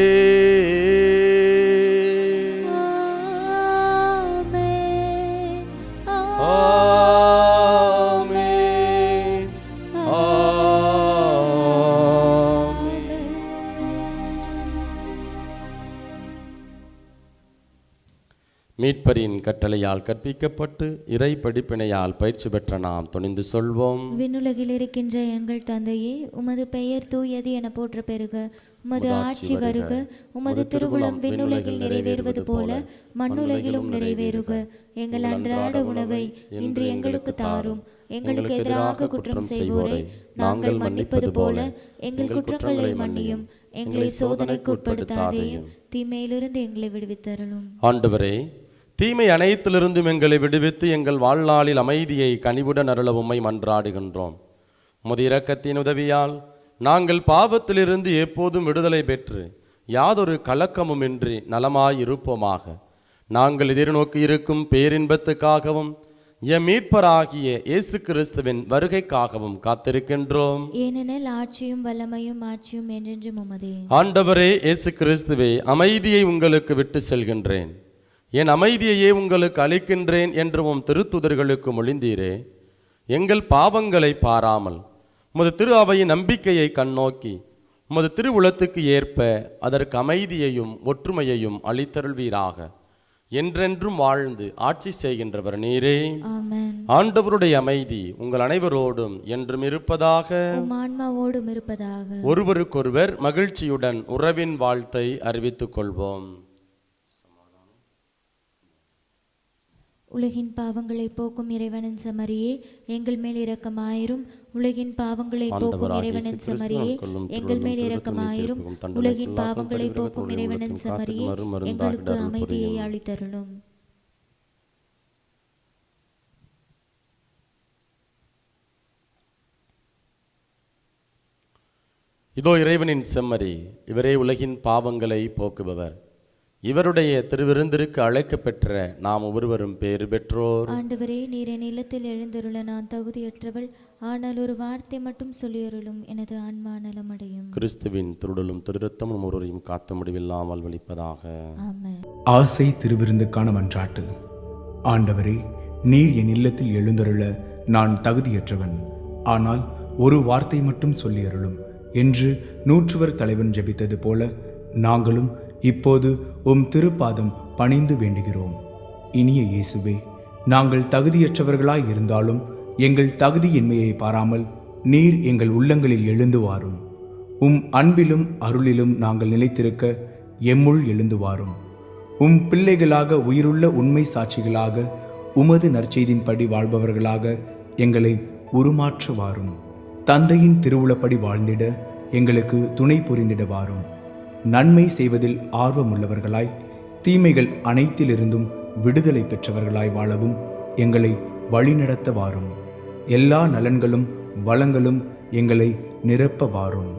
ஆமென். ஆமென். மீட்பரின் கட்டளையால் கற்பிக்கப்பட்டு இறை படிப்பினையால் பயிற்சி பெற்ற நாம் துணிந்து சொல்வோம். விண்ணுலகில் இருக்கின்ற எங்கள் தந்தையே, உமது பெயர் தூயது என போற்ற பெறுக. உமது ஆட்சி வருக. உமது திருவுளம் விண்ணுலகில் நிறைவேறுவது போல மண்ணுலகிலும் நிறைவேறுக. எங்கள் அன்றாட உணவை இன்று எங்களுக்கு தாரும். எங்களுக்கு எதிராக குற்றம் செய்வோரை நாங்கள் மன்னிப்பது போல எங்கள் குற்றங்களை மன்னியும். எங்களை சோதனைக்கு உட்படுத்தாதேயும், தீமையிலிருந்து எங்களை விடுவித்தருளும். ஆண்டவரே, தீமை அனைத்திலிருந்தும் எங்களை விடுவித்து எங்கள் வாழ்நாளில் அமைதியை கனிவுடன் அருள உம்மை மன்றாடுகின்றோம். உமது இரக்கத்தின் உதவியால் நாங்கள் பாவத்திலிருந்து எப்போதும் விடுதலை பெற்று யாதொரு கலக்கமுமின்றி நலமாயிருப்போமாக. நாங்கள் எதிர்நோக்கி இருக்கும் பேரின்பத்துக்காகவும் எம் மீட்பராகிய இயேசு கிறிஸ்துவின் வருகைக்காகவும் காத்திருக்கின்றோம். ஏனெனில் ஆட்சியும் வல்லமையும் மாட்சியும் என்றென்றும் உமதே. ஆண்டவரே இயேசு கிறிஸ்துவே, அமைதியை உங்களுக்கு விட்டு செல்கின்றேன், என் அமைதியையே உங்களுக்கு அளிக்கின்றேன் என்று உம் திருத்துதர்களுக்கு மொழிந்தீரே. எங்கள் பாவங்களை பாராமல் உமது திரு அவையின் நம்பிக்கையை கண்ணோக்கி உமது திருவுளத்துக்கு ஏற்ப அதற்கு அமைதியையும் ஒற்றுமையையும் அளித்தருள்வீராக. என்றென்றும் வாழ்ந்து ஆட்சி செய்கின்றவர் நீரே. ஆமென். ஆண்டவருடைய அமைதி உங்கள் அனைவரோடும் என்றும் இருப்பதாக. உம் ஆன்மாவோடும் இருப்பதாக. ஒருவருக்கொருவர் மகிழ்ச்சியுடன் உறவின் வாழ்த்தை அறிவித்துக் கொள்வோம். உலகின் பாவங்களை போக்கும் இறைவனின் செம்மறியே, எங்கள் மேல் இரக்கமாயிரும். உலகின் பாவங்களை போக்கும் இறைவனின் செம்மறியே, எங்கள் மேல் இரக்கமாயிரும். உலகின் பாவங்களை போக்கும் இறைவனின் செம்மறியே, எங்களுக்கு அமைதியை அளித்தருளும். இதோ இறைவனின் செம்மறி, இவரே உலகின் பாவங்களை போக்குபவர். இவருடைய திருவிருந்திற்கு அழைக்கப்பெற்ற நாம் ஒவ்வொருவரும் பேறு பெற்றோர். ஆண்டவரே, நீர் என் இல்லத்தில் எழுந்தருள நான் தகுதியற்றவள். ஆனால் ஒரு வார்த்தை மட்டும் சொல்லியருளும், எனது ஆன்மா நலமடையும். கிறிஸ்துவின் திருடலும் திருரத்தமும் ஒருவரையும் காத்த முடிவில்லாமல் வலிப்பதாக. ஆமென். ஆசை திருவிருந்துக்கான மன்றாட்டு. ஆண்டவரே, நீர் என் இல்லத்தில் எழுந்தருள நான் தகுதியற்றவன். ஆனால் ஒரு வார்த்தை மட்டும் சொல்லியருளும் என்று நூற்றுவர் தலைவன் ஜெபித்தது போல நாங்களும் இப்போது உம் திருப்பாதம் பணிந்து வேண்டுகிறோம். இனிய இயேசுவே, நாங்கள் தகுதியற்றவர்களாய் இருந்தாலும் எங்கள் தகுதியின்மையை பாராமல் நீர் எங்கள் உள்ளங்களில் எழுந்து வாரும். உம் அன்பிலும் அருளிலும் நாங்கள் நிலைத்திருக்க எம்முள் எழுந்து வாரும். உம் பிள்ளைகளாக உயிருள்ள உண்மை சாட்சிகளாக உமது நற்செய்தின்படி வாழ்பவர்களாக எங்களை உருமாற்ற வாரும். தந்தையின் திருவுளப்படி வாழ்ந்திட எங்களுக்கு துணை புரிந்திட வாரும். நன்மை செய்வதில் ஆர்வமுள்ளவர்களாய் தீமைகள் அனைத்திலிருந்தும் விடுதலை பெற்றவர்களாய் வாழவும் எங்களை வழிநடத்த வாரும். எல்லா நலன்களும் வளங்களும் எங்களை நிரப்ப வாரும்.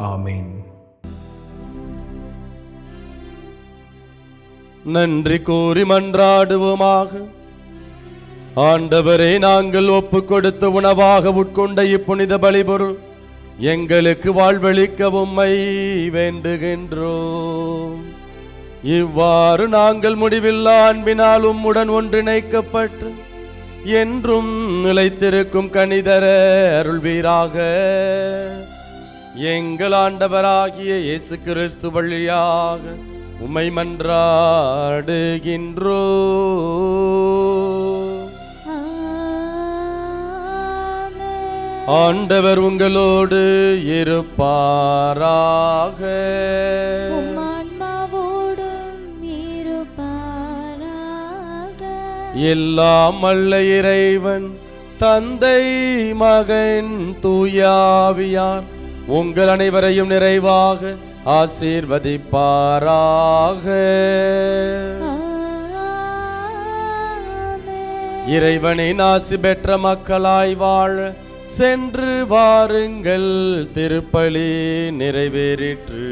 ஆமேன். நன்றி கூறி மன்றாடுவோமாக. ஆண்டவரே, நாங்கள் ஒப்பு கொடுத்த உணவாக உட்கொண்ட இப்புனித பலிபொருள் எங்களுக்கு வாழ்வளிக்க உம்மை வேண்டுகின்றோம். இவ்வாறு நாங்கள் முடிவில்லா அன்பினால் உம்முடன் ஒன்றிணைக்கப்பட்டு என்றும் நிலைத்திருக்கும் கனிதர அருள்வீராக. எங்கள் ஆண்டவராகிய இயேசு கிறிஸ்து வழியாக உம்மை மன்றாடுகின்றோ. ஆண்டவர் உங்களோடு இருப்பாராக. எல்லாம் வல்ல இறைவன் தந்தை மகன் தூயாவியார் உங்கள் அனைவரையும் நிறைவாக ஆசீர்வதிப்பாராக. இறைவனின் ஆசி பெற்ற மக்களாய் வாழ சென்று வாருங்கள். திருப்பலி நிறைவேறிற்று.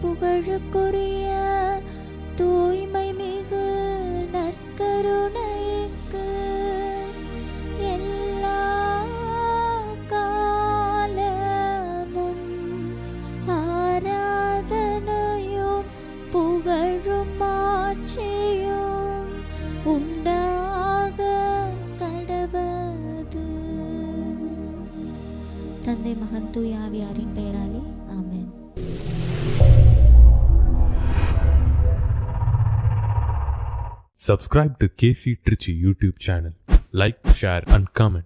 புகழுக்குரிய தூய்மை மிகு நற்கருணைக்கு எல்லா காலமும் ஆராதனையும் புகழும் ஆட்சியும் உண்டாக கடவது. தந்தை மகன் தூய ஆவியாரின் பெயராலே ஆமென். Subscribe to KC Trichy YouTube channel. Like, share and comment.